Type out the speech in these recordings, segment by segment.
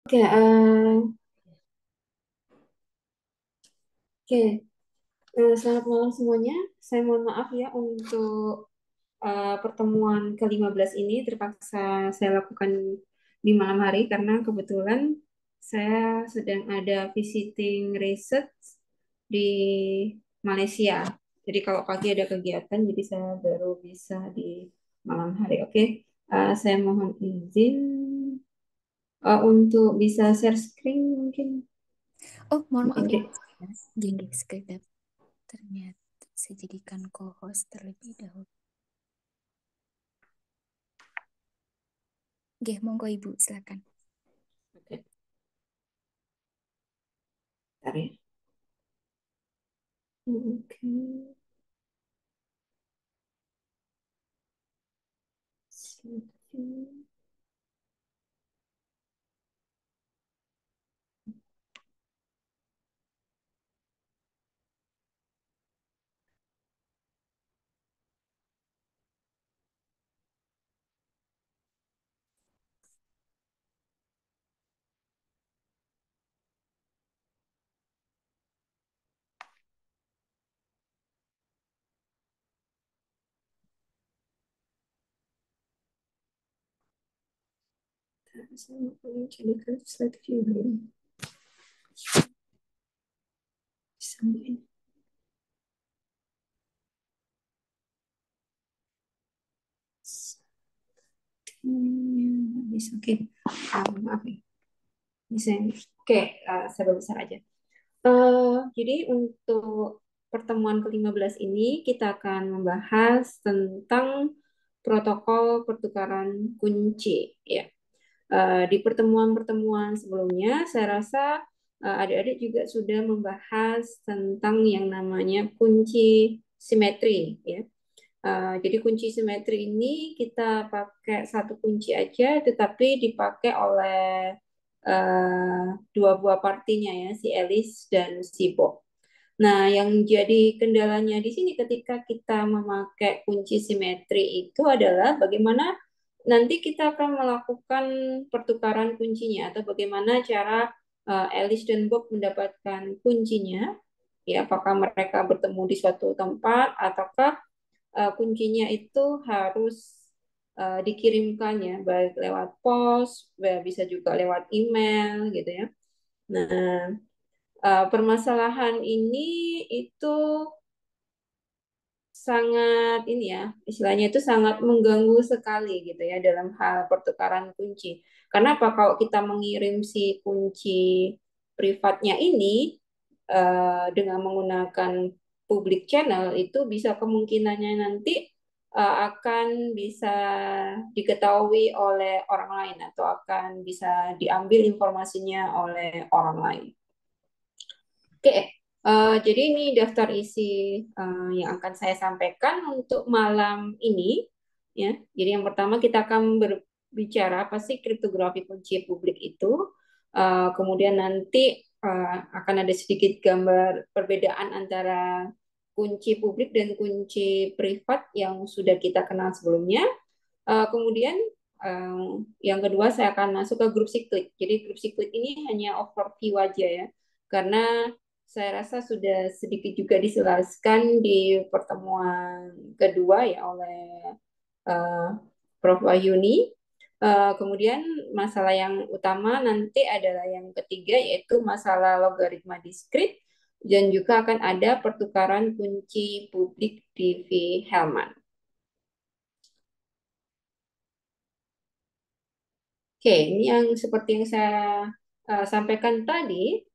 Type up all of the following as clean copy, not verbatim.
Oke, oke. Selamat malam semuanya. Saya mohon maaf ya untuk pertemuan ke-15 ini terpaksa saya lakukan di malam hari karena kebetulan saya sedang ada visiting research di Malaysia. Jadi kalau pagi ada kegiatan, jadi saya baru bisa di malam hari. Oke, saya mohon izin untuk bisa share screen mungkin. Oh, mohon maaf Oke. Ibu. Jadi sekedap ternyata saya jadikan co-host terlebih dahulu. Oke, monggo Ibu, silakan. Oke. Bentar ya. Oke. Saya mau jadikan slide view dulu. Sama ini. Bisa. Oke. Maaf ya. Bisa ini. Oke, saya besar aja. Jadi untuk pertemuan ke-15 ini kita akan membahas tentang protokol pertukaran kunci ya. Di pertemuan-pertemuan sebelumnya, saya rasa adik-adik juga sudah membahas tentang yang namanya kunci simetri, ya. Jadi kunci simetri ini kita pakai satu kunci aja, tetapi dipakai oleh dua buah partinya ya, si Alice dan si Bob. Nah, yang jadi kendalanya di sini ketika kita memakai kunci simetri itu adalah bagaimana nanti kita akan melakukan pertukaran kuncinya atau bagaimana cara Alice dan Bob mendapatkan kuncinya. Ya, apakah mereka bertemu di suatu tempat ataukah kuncinya itu harus dikirimkan ya, baik lewat pos, bisa juga lewat email gitu ya. Nah, permasalahan ini itu sangat ini ya, istilahnya itu sangat mengganggu sekali gitu ya dalam hal pertukaran kunci. Karena apa? Kalau kita mengirim si kunci privatnya ini dengan menggunakan public channel itu bisa kemungkinannya nanti akan bisa diketahui oleh orang lain atau akan bisa diambil informasinya oleh orang lain. Oke, jadi ini daftar isi yang akan saya sampaikan untuk malam ini. Ya, jadi yang pertama kita akan berbicara apa sih kriptografi kunci publik itu. Kemudian nanti akan ada sedikit gambar perbedaan antara kunci publik dan kunci privat yang sudah kita kenal sebelumnya. Kemudian yang kedua saya akan masuk ke grup siklik. Jadi grup siklik ini hanya overview aja ya, karena saya rasa sudah sedikit juga dijelaskan di pertemuan kedua ya oleh uh, Prof. Wahyuni. Kemudian masalah yang utama nanti adalah yang ketiga yaitu masalah logaritma diskrit dan juga akan ada pertukaran kunci publik di V. Hellman. Oke, ini yang seperti yang saya sampaikan tadi.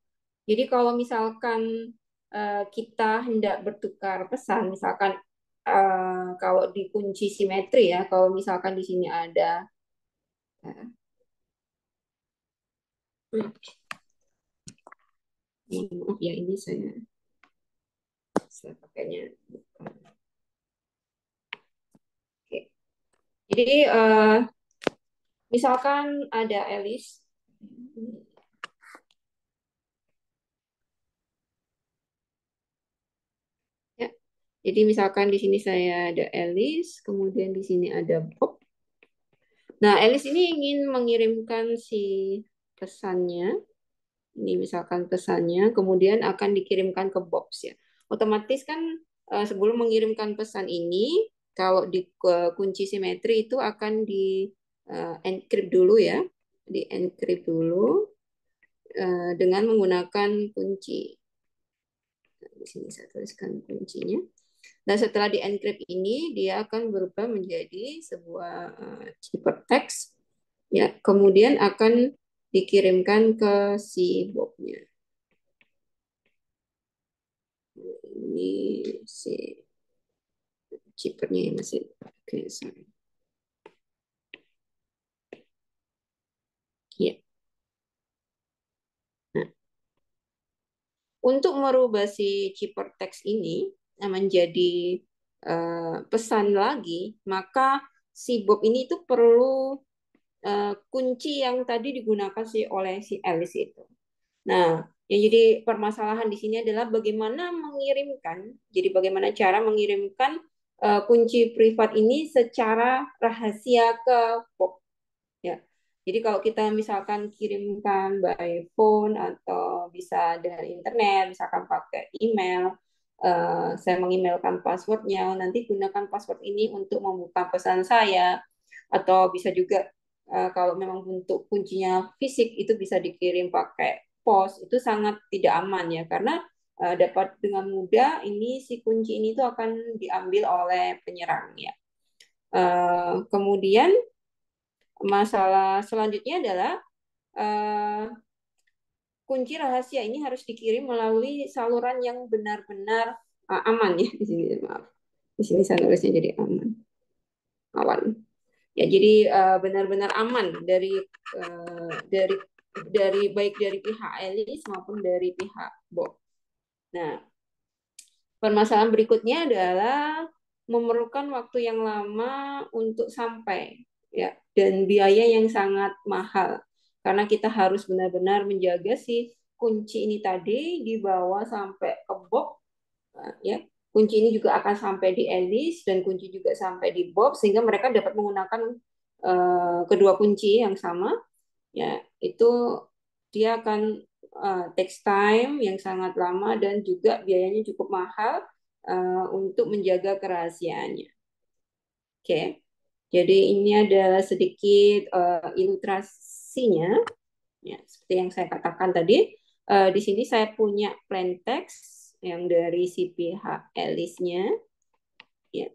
Jadi kalau misalkan kita hendak bertukar pesan, misalkan kalau di kunci simetri ya, kalau misalkan di sini ada, uh, maaf ya ini saya pakainya. Oke. Jadi misalkan ada Alice, ya. Jadi misalkan di sini saya ada Alice, kemudian di sini ada Bob. Nah, Alice ini ingin mengirimkan si pesannya. Ini misalkan pesannya, kemudian akan dikirimkan ke box ya. Otomatis kan sebelum mengirimkan pesan ini, kalau di kunci simetri itu akan di encrypt dulu ya, di encrypt dulu dengan menggunakan kunci. Nah, di sini saya tuliskan kuncinya. Dan setelah di encrypt ini, dia akan berubah menjadi sebuah ciphertext ya, kemudian akan dikirimkan ke si Bob-nya. Ini si chippernya masih oke, sorry. Ya. Nah, untuk merubah si chipper text ini menjadi pesan lagi, maka si Bob ini itu perlu kunci yang tadi digunakan oleh si Alice itu. Nah, yang jadi permasalahan di sini adalah bagaimana mengirimkan, jadi bagaimana cara mengirimkan kunci privat ini secara rahasia ke Bob. Ya. Jadi kalau kita misalkan kirimkan by phone atau bisa dari internet, misalkan pakai email, saya mengemailkan passwordnya, nanti gunakan password ini untuk membuka pesan saya, atau bisa juga kalau memang bentuk kuncinya fisik itu bisa dikirim pakai pos, itu sangat tidak aman ya, karena dapat dengan mudah ini si kunci ini tuh akan diambil oleh penyerang ya. Kemudian masalah selanjutnya adalah uh, kunci rahasia ini harus dikirim melalui saluran yang benar-benar aman ya di sini, maaf. Di sini saya nulisnya jadi aman. Ya, jadi benar-benar aman dari baik dari pihak Elis maupun dari pihak Bob. Nah, permasalahan berikutnya adalah memerlukan waktu yang lama untuk sampai ya, dan biaya yang sangat mahal karena kita harus benar-benar menjaga si kunci ini tadi dibawa sampai ke Bob ya. Kunci ini juga akan sampai di Alice dan kunci juga sampai di Bob sehingga mereka dapat menggunakan kedua kunci yang sama ya. Itu dia akan takes time yang sangat lama dan juga biayanya cukup mahal untuk menjaga kerahasiaannya. Oke, jadi ini ada sedikit ilustrasinya, ya, seperti yang saya katakan tadi. Di sini saya punya plain text yang dari si pihak Alice-nya. Ya.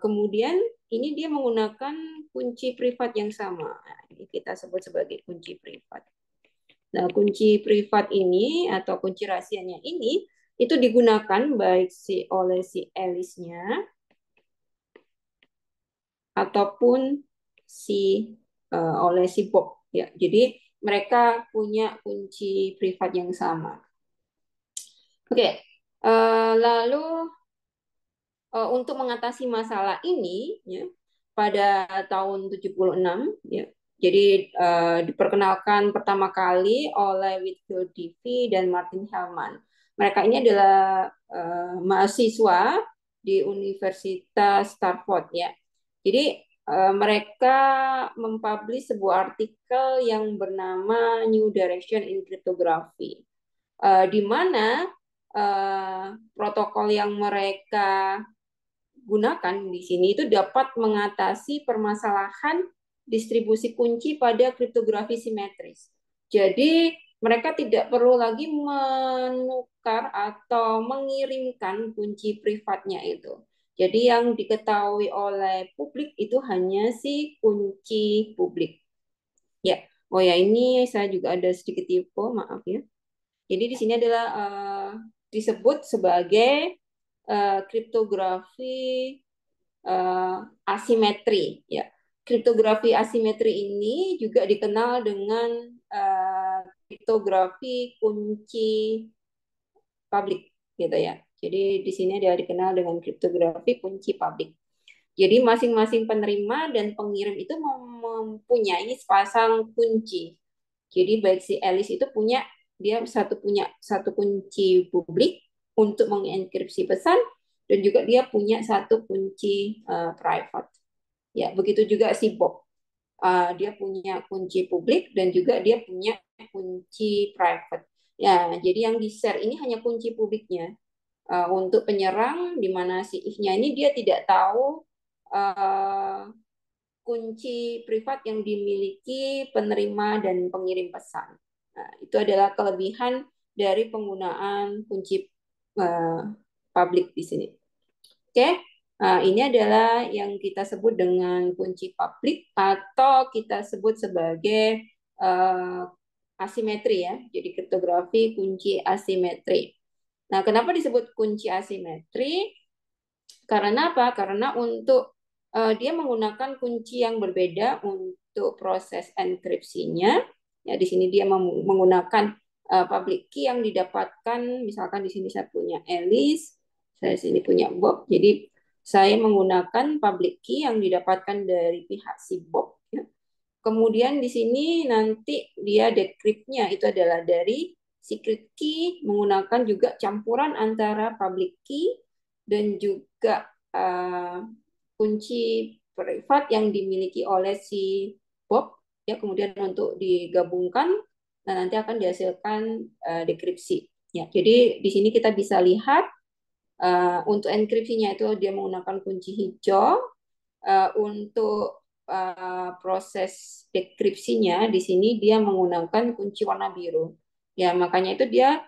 Kemudian ini dia menggunakan kunci privat yang sama. Nah, ini kita sebut sebagai kunci privat. Nah, kunci privat ini atau kunci rahasianya ini itu digunakan baik oleh si Alice-nya ataupun oleh si Bob ya. Jadi mereka punya kunci privat yang sama. Oke. Lalu untuk mengatasi masalah ini ya, pada tahun 76 ya. Jadi diperkenalkan pertama kali oleh Whitfield Diffie dan Martin Hellman. Mereka ini adalah mahasiswa di Universitas Stanford ya. Jadi mereka mempublish sebuah artikel yang bernama New Direction in Cryptography, di mana protokol yang mereka gunakan di sini itu dapat mengatasi permasalahan distribusi kunci pada kriptografi simetris. Jadi mereka tidak perlu lagi menukar atau mengirimkan kunci privatnya itu. Jadi yang diketahui oleh publik itu hanya si kunci publik. Ya, oh ya, ini saya juga ada sedikit typo, maaf ya. Jadi di sini adalah disebut sebagai kriptografi asimetri ya. Kriptografi asimetri ini juga dikenal dengan kriptografi kunci publik gitu ya. Jadi di sini dia dikenal dengan kriptografi kunci publik. Jadi masing-masing penerima dan pengirim itu mempunyai sepasang kunci. Jadi baik si Alice itu punya satu kunci publik untuk mengenkripsi pesan dan juga dia punya satu kunci private. Ya, begitu juga si Bob. Dia punya kunci publik dan juga dia punya kunci private. Ya, jadi yang di-share ini hanya kunci publiknya. Untuk penyerang, di mana si if-nya ini dia tidak tahu uh, kunci privat yang dimiliki penerima dan pengirim pesan. Nah, itu adalah kelebihan dari penggunaan kunci uh, publik di sini. Oke, ini adalah yang kita sebut dengan kunci publik atau kita sebut sebagai uh, asimetri ya. Jadi kriptografi kunci asimetri. Nah, kenapa disebut kunci asimetri? Karena apa? Karena untuk dia menggunakan kunci yang berbeda untuk proses enkripsinya. Ya, di sini dia menggunakan public key yang didapatkan, misalkan di sini saya punya Alice, saya di sini punya Bob. Jadi saya menggunakan public key yang didapatkan dari pihak si Bob. Ya. Kemudian di sini nanti dia decrypt-nya itu adalah dari secret key menggunakan juga campuran antara public key dan juga kunci privat yang dimiliki oleh si Bob ya, kemudian untuk digabungkan nanti akan dihasilkan dekripsi ya. Jadi di sini kita bisa lihat untuk enkripsinya itu dia menggunakan kunci hijau. Untuk proses dekripsinya di sini dia menggunakan kunci warna biru. Ya, makanya itu dia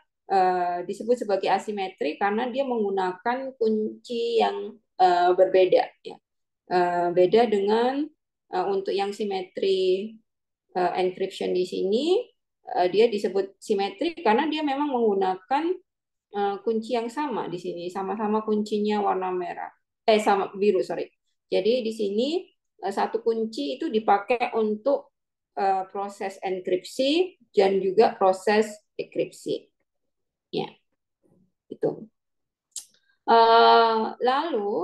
disebut sebagai asimetri karena dia menggunakan kunci yang berbeda. Ya. Beda dengan untuk yang simetri encryption di sini dia disebut simetri karena dia memang menggunakan kunci yang sama di sini, sama-sama kuncinya warna merah. Sama biru, sorry. Jadi di sini satu kunci itu dipakai untuk proses enkripsi dan juga proses dekripsi. Ya, itu. Lalu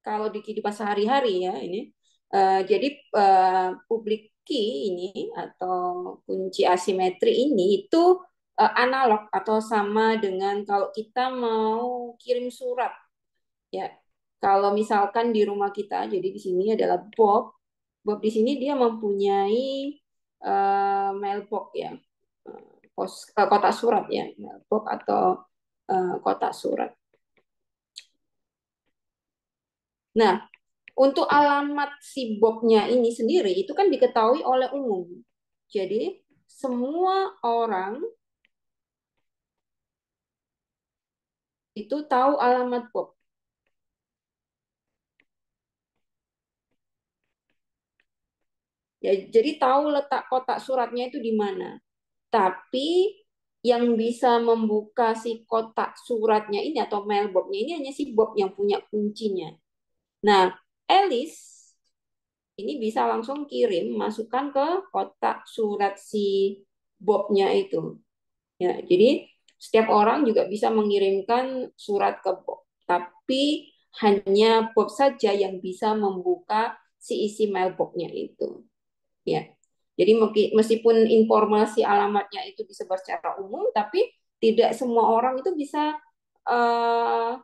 kalau di kehidupan sehari-hari ya ini, jadi public key ini atau kunci asimetri ini itu analog atau sama dengan kalau kita mau kirim surat ya. Kalau misalkan di rumah kita, jadi di sini adalah Bob. Bob di sini dia mempunyai mailbox ya, kotak surat ya, mailbox atau kotak surat. Nah, untuk alamat si Bob-nya ini sendiri itu kan diketahui oleh umum. Jadi semua orang itu tahu alamat Bob. Ya, jadi tahu letak kotak suratnya itu di mana. Tapi yang bisa membuka si kotak suratnya ini atau mailbox-nya ini hanya si Bob yang punya kuncinya. Nah, Alice ini bisa langsung kirim, masukkan ke kotak surat si Bob-nya itu. Ya, jadi setiap orang juga bisa mengirimkan surat ke Bob, tapi hanya Bob saja yang bisa membuka si isi mailbox-nya itu. Ya. Jadi meskipun informasi alamatnya itu disebar secara umum, tapi tidak semua orang itu bisa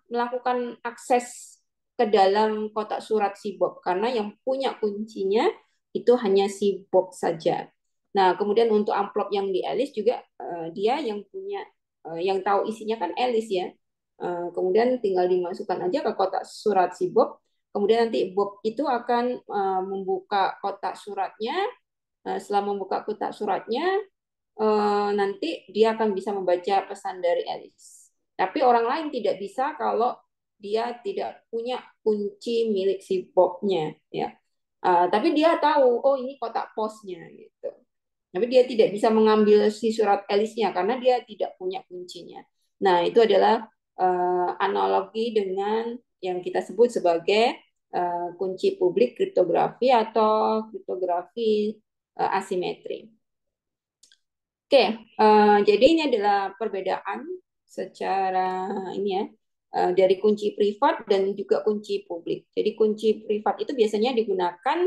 melakukan akses ke dalam kotak surat si Bob karena yang punya kuncinya itu hanya si Bob saja. Nah, kemudian untuk amplop yang di Alice juga dia yang punya yang tahu isinya kan Alice ya. Kemudian tinggal dimasukkan aja ke kotak surat si Bob. Kemudian nanti Bob itu akan membuka kotak suratnya. Setelah membuka kotak suratnya, nanti dia akan bisa membaca pesan dari Alice. Tapi orang lain tidak bisa kalau dia tidak punya kunci milik si Bob-nya, ya. Tapi dia tahu, oh ini kotak posnya gitu. Tapi dia tidak bisa mengambil si surat Alice-nya karena dia tidak punya kuncinya. Nah, itu adalah analogi dengan yang kita sebut sebagai kunci publik kriptografi atau kriptografi asimetri. Oke, jadi ini adalah perbedaan secara ini ya dari kunci privat dan juga kunci publik. Jadi kunci privat itu biasanya digunakan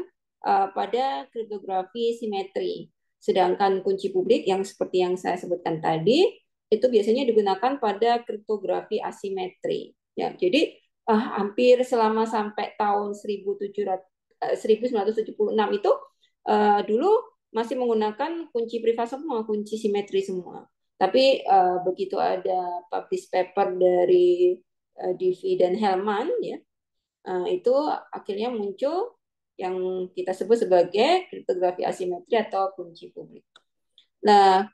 pada kriptografi simetri, sedangkan kunci publik yang seperti yang saya sebutkan tadi itu biasanya digunakan pada kriptografi asimetri. Ya, jadi hampir selama sampai tahun 1976 itu dulu masih menggunakan kunci privat semua, kunci simetri semua. Tapi begitu ada publish paper dari Divi dan Hellman, ya, itu akhirnya muncul yang kita sebut sebagai kriptografi asimetri atau kunci publik. Nah,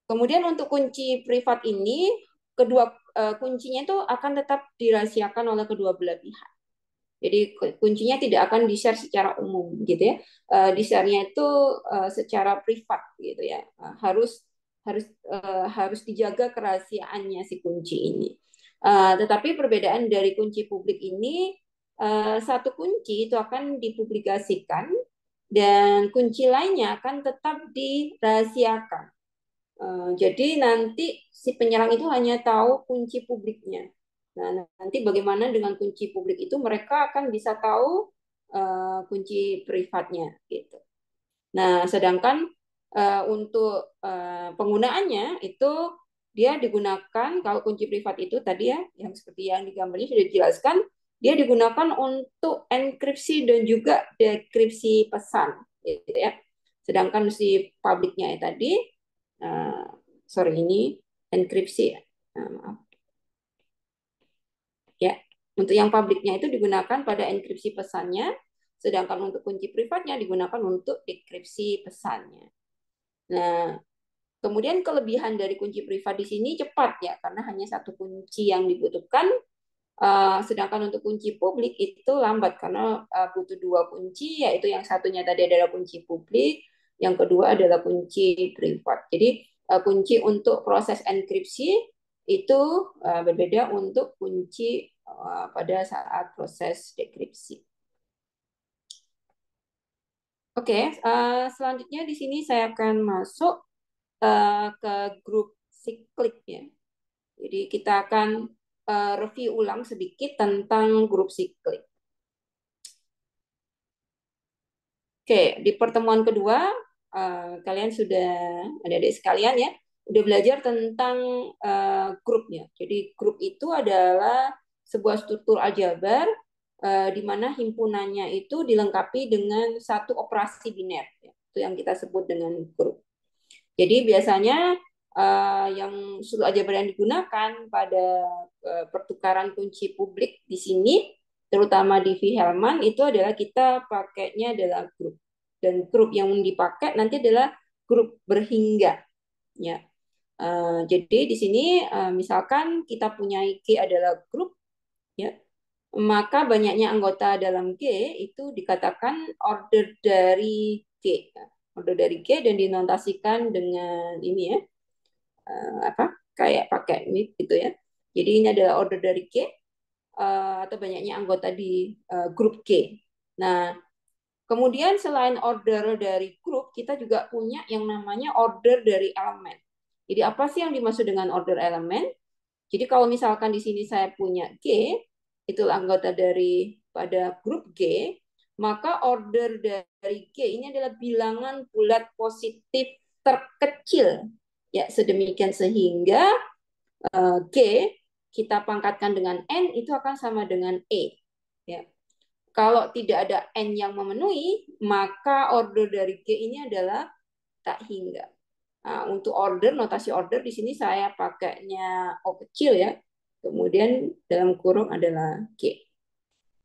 kemudian untuk kunci privat ini, kedua kuncinya itu akan tetap dirahasiakan oleh kedua belah pihak. Jadi kuncinya tidak akan di-share secara umum gitu ya. Di-share-nya itu secara privat gitu ya. Harus harus harus dijaga kerahasiaannya si kunci ini. Tetapi perbedaan dari kunci publik ini, satu kunci itu akan dipublikasikan dan kunci lainnya akan tetap dirahasiakan. Jadi nanti si penyerang itu hanya tahu kunci publiknya. Nah, nanti bagaimana dengan kunci publik itu mereka akan bisa tahu kunci privatnya gitu. Nah, sedangkan untuk penggunaannya itu dia digunakan kalau kunci privat itu tadi ya yang seperti yang di gambarnya sudah dijelaskan, dia digunakan untuk enkripsi dan juga dekripsi pesan gitu ya. Sedangkan si publiknya ya tadi uh, sorry ini enkripsi ya. Maaf ya. Untuk yang publiknya itu digunakan pada enkripsi pesannya, sedangkan untuk kunci privatnya digunakan untuk dekripsi pesannya. Nah, kemudian kelebihan dari kunci privat di sini cepat ya, karena hanya satu kunci yang dibutuhkan. Sedangkan untuk kunci publik itu lambat karena butuh dua kunci, yaitu yang satunya tadi adalah kunci publik, yang kedua adalah kunci privat. Jadi kunci untuk proses enkripsi itu berbeda untuk kunci pada saat proses dekripsi. Oke, selanjutnya di sini saya akan masuk ke grup siklik ya. Jadi kita akan review ulang sedikit tentang grup siklik. Oke, di pertemuan kedua kalian sudah adik-adik sekalian ya, udah belajar tentang grupnya. Jadi grup itu adalah sebuah struktur aljabar di mana himpunannya itu dilengkapi dengan satu operasi biner. Ya. Itu yang kita sebut dengan grup. Jadi biasanya yang struktur aljabar yang digunakan pada pertukaran kunci publik di sini, terutama di Wilhelm, itu adalah kita pakainya adalah grup. Dan grup yang dipakai nanti adalah grup berhingga. Ya. Jadi di sini misalkan kita punya G adalah grup, ya, maka banyaknya anggota dalam G itu dikatakan order dari G. Order dari G dan dinotasikan dengan ini ya, apa kayak pakai ini gitu ya. Jadi ini adalah order dari G atau banyaknya anggota di grup G. Nah, kemudian selain order dari grup, kita juga punya yang namanya order dari elemen. Jadi apa sih yang dimaksud dengan order elemen? Jadi kalau misalkan di sini saya punya G, itu anggota dari pada grup G, maka order dari G ini adalah bilangan bulat positif terkecil. Ya, sedemikian sehingga G kita pangkatkan dengan N itu akan sama dengan E. Ya. Kalau tidak ada N yang memenuhi, maka order dari G ini adalah tak hingga. Nah, untuk order, notasi order di sini saya pakainya O kecil ya. Kemudian dalam kurung adalah G.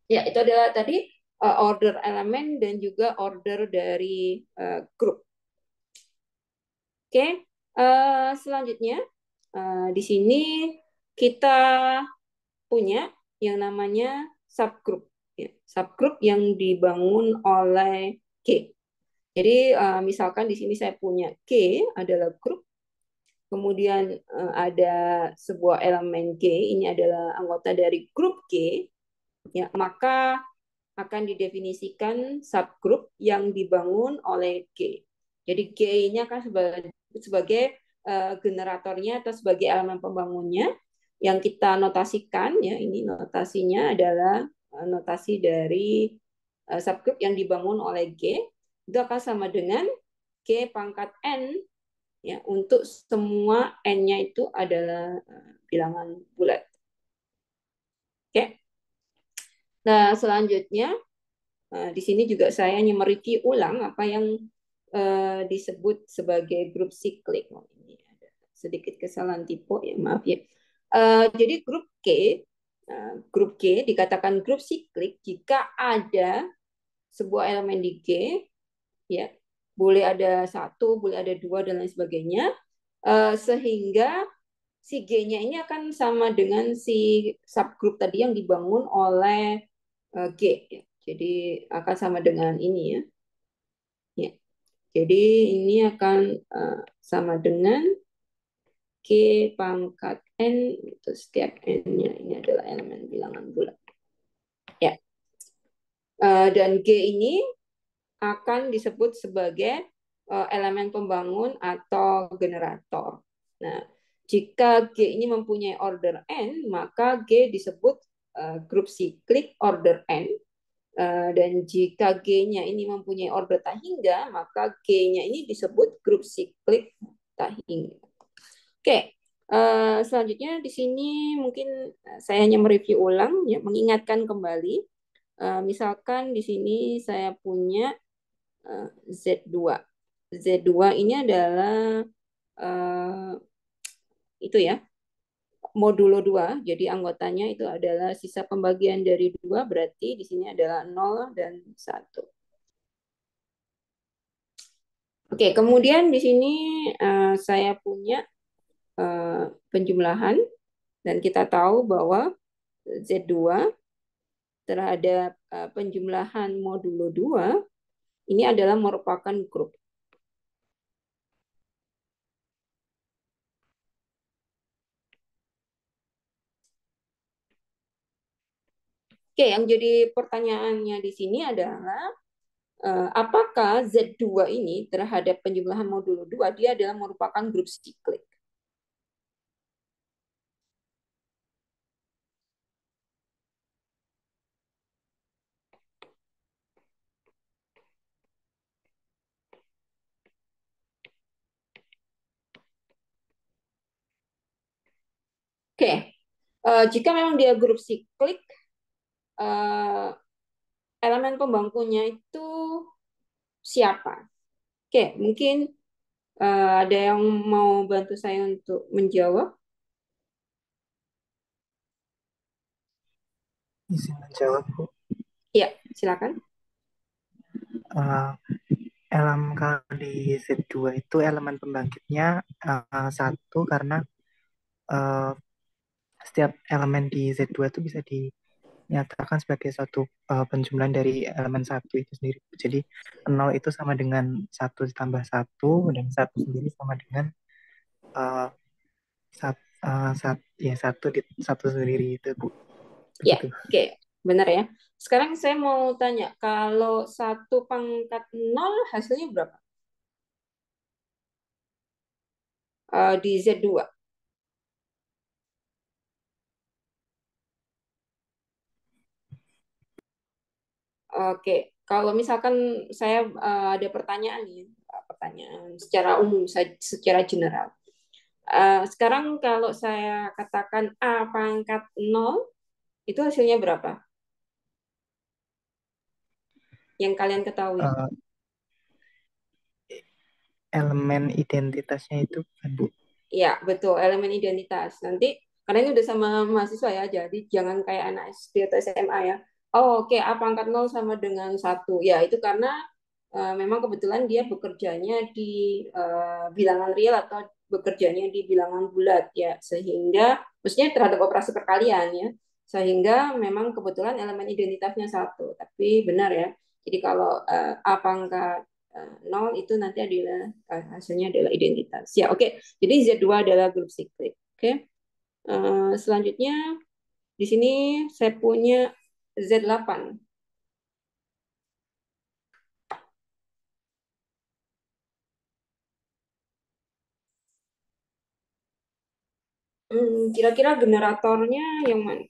Ya, itu adalah tadi order elemen dan juga order dari grup. Oke, selanjutnya di sini kita punya yang namanya subgroup. Ya, subgroup yang dibangun oleh G. Jadi misalkan di sini saya punya G adalah grup, kemudian ada sebuah elemen G, ini adalah anggota dari grup G, ya, maka akan didefinisikan subgroup yang dibangun oleh G. Jadi G ini akan sebagai generatornya atau sebagai elemen pembangunnya yang kita notasikan ya, ini notasinya adalah notasi dari subgroup yang dibangun oleh G itu akan sama dengan G pangkat N ya untuk semua N-nya itu adalah bilangan bulat. Oke. Nah, selanjutnya Di sini juga saya hanya mereview ulang apa yang disebut sebagai grup siklik. Oh, ini ada sedikit kesalahan tipe, ya maaf ya. Jadi grup G dikatakan grup siklik jika ada sebuah elemen di G, ya boleh ada satu, boleh ada dua dan lain sebagainya, sehingga si G-nya ini akan sama dengan si subgroup tadi yang dibangun oleh G. Ya. Jadi akan sama dengan ini ya. Ya. Jadi ini akan sama dengan G pangkat N, itu setiap N-nya ini adalah elemen bilangan bulat. Ya. Dan G ini akan disebut sebagai elemen pembangun atau generator. Nah, jika G ini mempunyai order N, maka G disebut grup siklik order N. Dan jika G-nya ini mempunyai order tak hingga, maka G-nya ini disebut grup siklik tak hingga. Oke, selanjutnya di sini mungkin saya hanya mereview ulang, ya, mengingatkan kembali. Misalkan di sini saya punya Z2. Z2 ini adalah uh, itu ya, modulo 2. Jadi anggotanya itu adalah sisa pembagian dari 2, berarti di sini adalah 0 dan 1. Oke, kemudian di sini saya punya penjumlahan dan kita tahu bahwa Z2 terhadap penjumlahan modulo 2 ini adalah merupakan grup. Oke, yang jadi pertanyaannya di sini adalah apakah Z2 ini terhadap penjumlahan modulo 2 dia adalah merupakan grup siklik. Oke, jika memang dia grup siklik, elemen pembangkunya itu siapa? Oke, mungkin ada yang mau bantu saya untuk menjawab? Izin menjawab, Bu. Ya, silakan. Uh, elemen kali Z2 itu elemen pembangkitnya satu karena uh, setiap elemen di Z2 itu bisa dinyatakan sebagai satu penjumlahan dari elemen satu itu sendiri. Jadi 0 itu sama dengan 1 ditambah 1 dan 1 sendiri sama dengan uh, sat, ya, 1 sendiri itu, Bu. Ya, Begitu. oke, benar ya. Sekarang saya mau tanya, kalau 1/0 hasilnya berapa? Di Z2. Oke, kalau misalkan saya ada pertanyaan nih, pertanyaan secara umum, secara general. Sekarang kalau saya katakan A pangkat 0, itu hasilnya berapa? Yang kalian ketahui. Uh, elemen identitasnya itu kan, Bu. Ya, betul, elemen identitas. Nanti, karena ini udah sama mahasiswa ya, jadi jangan kayak anak SD atau SMA ya. Oh, oke, A pangkat 0 sama dengan 1. Ya, itu karena memang kebetulan dia bekerjanya di bilangan real atau bekerjanya di bilangan bulat ya, sehingga maksudnya terhadap operasi perkalian ya, sehingga memang kebetulan elemen identitasnya 1. Tapi benar ya, jadi kalau A pangkat 0 itu nanti adalah hasilnya adalah identitas ya. Oke, jadi Z2 adalah grup siklik. Oke, selanjutnya di sini saya punya Z8. Kira-kira generatornya yang mana?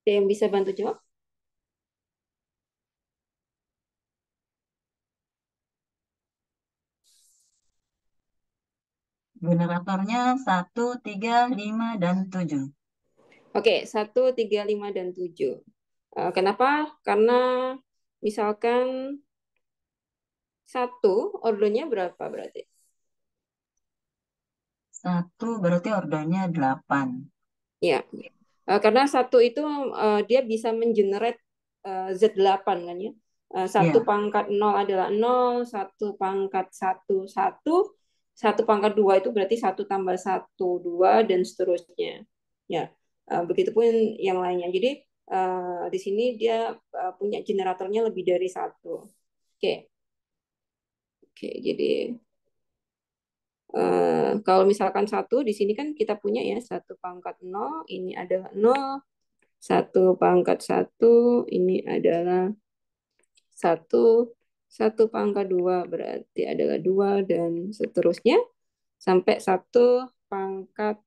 Ada yang bisa bantu jawab? Generatornya 1, 3, 5, dan 7. Oke, 1, 3, 5, dan 7. Kenapa? Karena misalkan 1 ordernya berapa berarti? 1 berarti ordernya 8. Ya, karena 1 itu dia bisa mengenerate Z8 kan ya. 1 Iya. pangkat 0 adalah 0, 1 pangkat 1, 1, 1 pangkat 2 itu berarti 1 tambah 1, 2, dan seterusnya. Ya, begitupun yang lainnya. Jadi di sini dia punya generatornya lebih dari 1. Oke, oke. Jadi kalau misalkan 1 di sini kan kita punya ya 1 pangkat 0, ini adalah 0, 1 pangkat 1 ini adalah 1, 1 pangkat 2 berarti adalah 2, dan seterusnya sampai 1 pangkat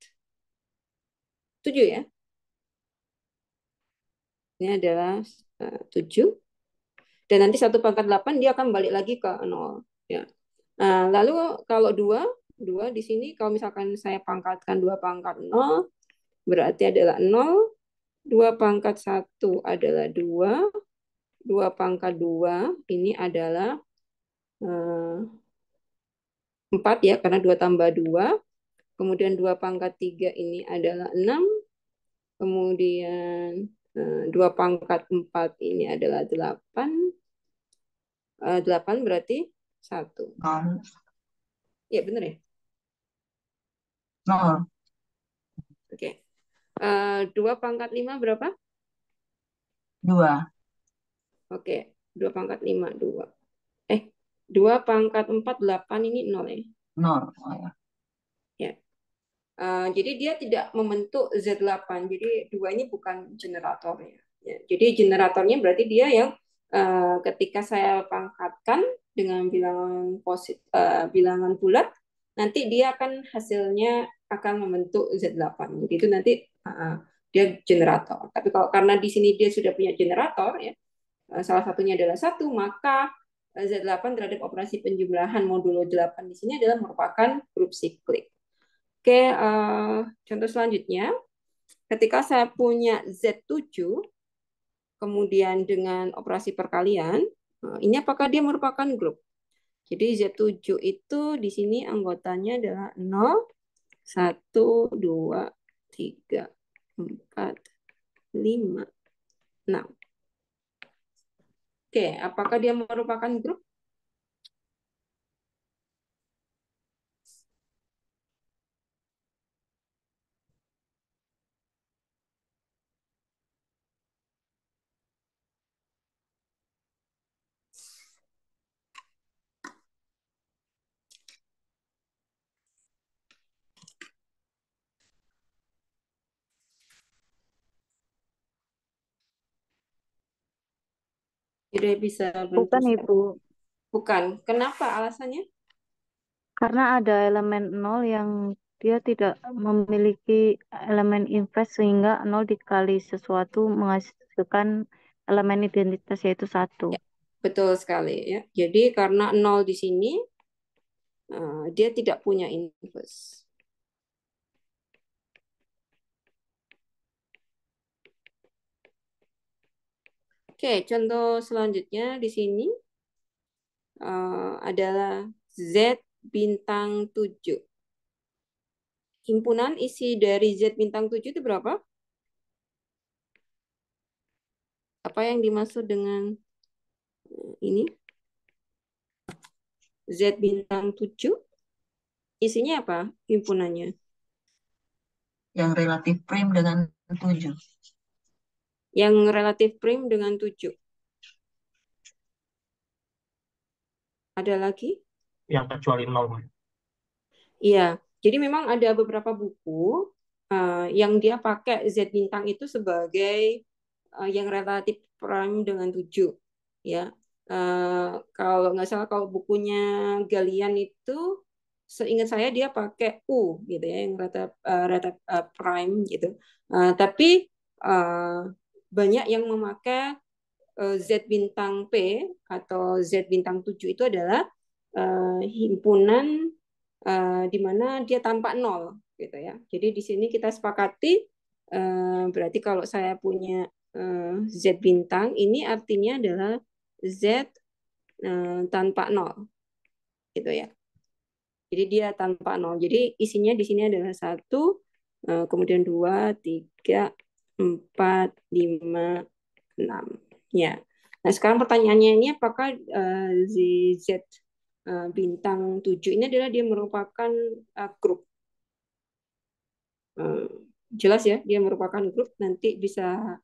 7 ya. Ini adalah 7. Dan nanti 1 pangkat 8 dia akan balik lagi ke 0. Ya. Nah, lalu kalau 2, 2 di sini kalau misalkan saya pangkatkan 2 pangkat 0 berarti adalah 0, 2 pangkat 1 adalah 2, 2 pangkat 2 ini adalah 4 ya, karena 2 tambah 2. Kemudian 2 pangkat 3 ini adalah 6. Kemudian 2 pangkat 4 ini adalah 8. 8 berarti 1. 0. Ya, benar ya? 0. Oke. 2 pangkat 5 berapa? 2. Oke. 2 pangkat 5, 2. 2 pangkat 4, 8 ini 0 ya? 0. Oh, ya. Ya. Jadi dia tidak membentuk Z8. Jadi 2 ini bukan generator ya. Ya, jadi generatornya berarti dia yang ketika saya pangkatkan dengan bilangan bulat, nanti dia akan hasilnya akan membentuk Z8. Jadi itu nanti dia generator. Tapi kalau karena di sini dia sudah punya generator ya, salah satunya adalah 1, maka Z8 terhadap operasi penjumlahan modulo 8 di sini adalah merupakan grup siklik. Oke, contoh selanjutnya, ketika saya punya Z7, kemudian dengan operasi perkalian, ini apakah dia merupakan grup? Jadi Z7 itu di sini anggotanya adalah 0, 1, 2, 3, 4, 5, 6. Oke, apakah dia merupakan grup? Tidak bisa bantu Bukan, saya. Ibu. Bukan. Kenapa alasannya? Karena ada elemen 0 yang dia tidak memiliki elemen inverse sehingga 0 dikali sesuatu menghasilkan elemen identitas yaitu 1. Ya, betul sekali ya. Jadi karena 0 di sini dia tidak punya inverse. Oke, contoh selanjutnya di sini adalah Z bintang 7. Himpunan isi dari Z bintang 7 itu berapa? Apa yang dimaksud dengan ini? Z bintang 7 isinya apa himpunannya? Yang relatif prime dengan 7. Yang relatif prime dengan 7. Ada lagi? Yang kecuali 0. Iya, jadi memang ada beberapa buku yang dia pakai Z bintang itu sebagai yang relatif prime dengan 7. Ya, kalau nggak salah kalau bukunya Galian itu seingat saya dia pakai U gitu ya, yang relatif prime gitu. Tapi banyak yang memakai Z bintang P atau Z bintang 7 itu adalah himpunan di mana dia tanpa nol gitu ya. Jadi di sini kita sepakati berarti kalau saya punya Z bintang ini artinya adalah Z tanpa nol gitu ya. Jadi dia tanpa nol. Jadi isinya di sini adalah satu, kemudian dua, tiga, empat, lima, enam. Ya. Nah sekarang pertanyaannya ini apakah Z bintang 7 ini adalah dia merupakan grup. Jelas ya, dia merupakan grup. Nanti bisa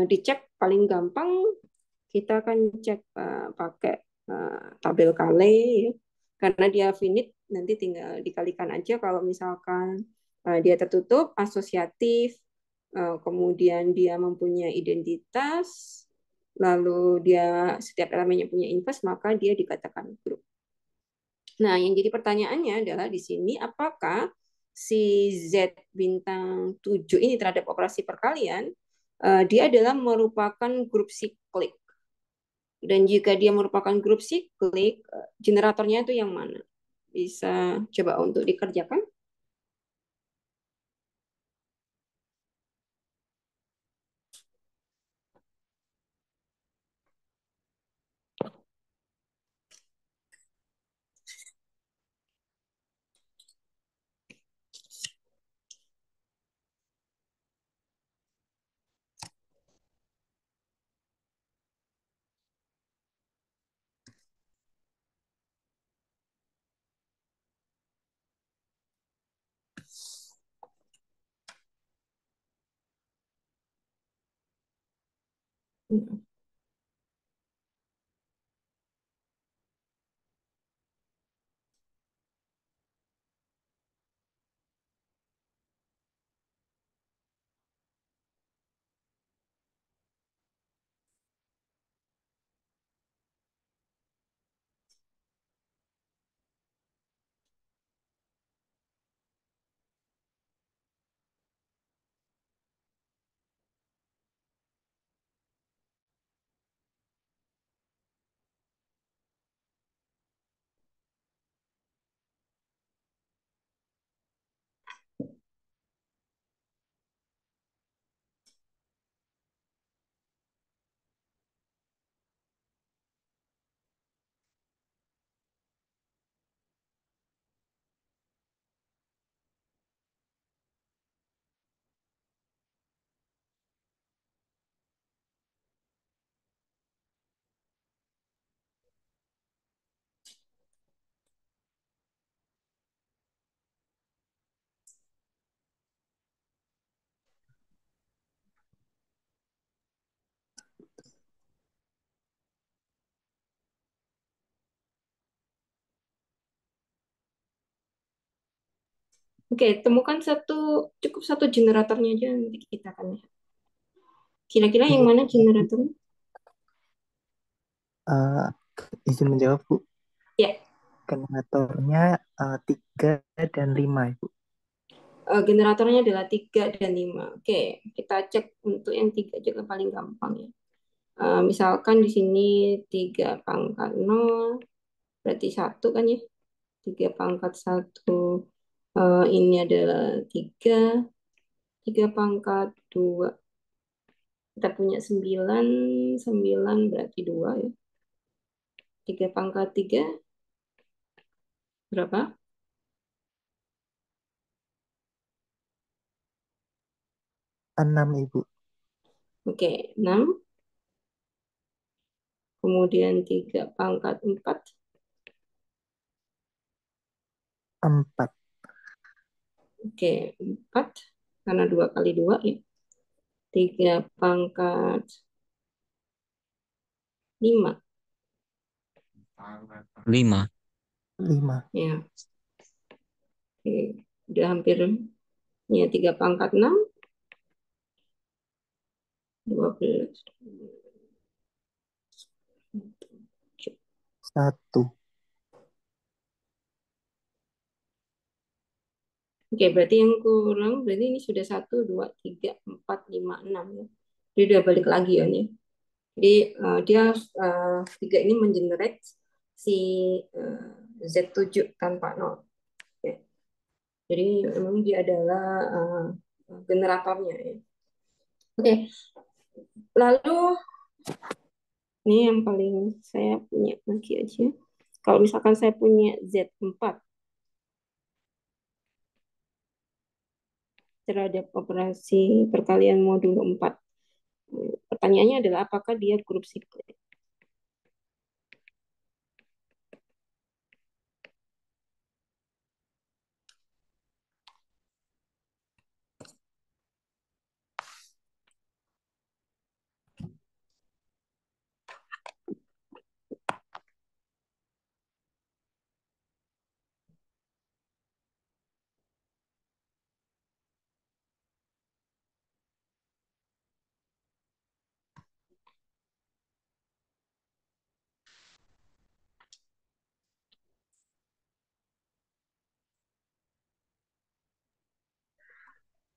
dicek paling gampang kita akan cek pakai tabel Kale ya. Karena dia finite nanti tinggal dikalikan aja kalau misalkan dia tertutup, asosiatif, kemudian dia mempunyai identitas, lalu dia setiap elemennya punya inverse, maka dia dikatakan grup. Nah, yang jadi pertanyaannya adalah di sini apakah si Z bintang 7 ini terhadap operasi perkalian dia adalah merupakan grup siklik. Dan jika dia merupakan grup siklik, generatornya itu yang mana? Bisa coba untuk dikerjakan? Oke, temukan cukup satu generatornya aja nanti kita akan lihat. Kira-kira yang Iya, mana generatornya? eh, izin menjawab, Bu. Ya, Generatornya 3 dan 5, Ibu. generatornya adalah 3 dan 5. Oke, kita cek untuk yang 3 aja yang paling gampang ya. Misalkan di sini 3 pangkat 0, berarti 1 kan ya. 3 pangkat 1 ini adalah 3. 3 pangkat 2. Kita punya 9. 9 berarti 2 ya. 3 pangkat 3 berapa? 6, Ibu. Oke, 6. Kemudian 3 pangkat 4. 4. Oke, 4. Karena 2 kali 2 ya. 3 pangkat 5. 5. 5. Ya, oke. Udah hampir ya 3 pangkat 6. 12. 1. Oke, berarti yang kurang, berarti ini sudah 1, 2, 3, 4, 5, 6 ya. dia udah balik lagi ya nih. Jadi dia tiga ini mengenerate si Z7 tanpa nol. Ya. Jadi memang dia adalah generatornya ya. Oke, lalu ini yang paling saya punya lagi aja. Kalau misalkan saya punya Z4 terhadap operasi perkalian modulo 4. Pertanyaannya adalah apakah dia grup siklik?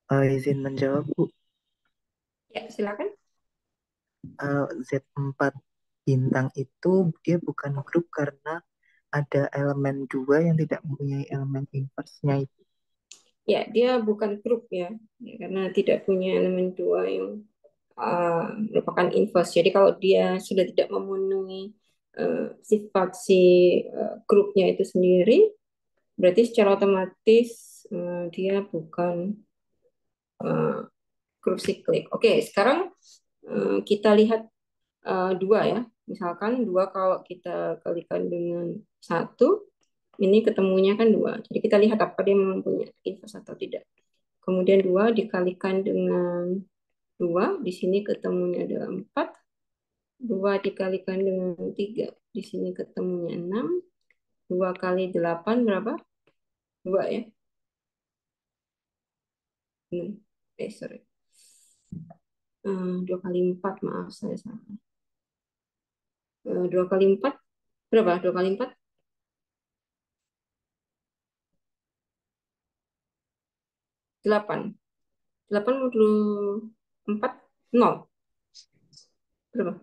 Izin menjawab, Bu. Ya, silakan. Z4 bintang itu dia bukan grup karena ada elemen 2 yang tidak mempunyai elemen inverse-nya itu. Ya, dia bukan grup ya, karena tidak punya elemen 2 yang merupakan inverse. Jadi kalau dia sudah tidak memenuhi sifat si grupnya itu sendiri, berarti secara otomatis dia bukan grup siklik. Oke, sekarang kita lihat dua ya. Misalkan dua kalau kita kalikan dengan satu, ini ketemunya kan dua. Jadi kita lihat apa dia mempunyai inverse atau tidak. Kemudian dua dikalikan dengan dua, di sini ketemunya adalah 4. Dua dikalikan dengan 3, di sini ketemunya 6. 2 kali 8 berapa? 2 ya. 6. Sorry. 2 kali 4, maaf saya salah. 2 kali 4 berapa? 2 kali 4? 8. 8 modulo 4, 0. Berapa?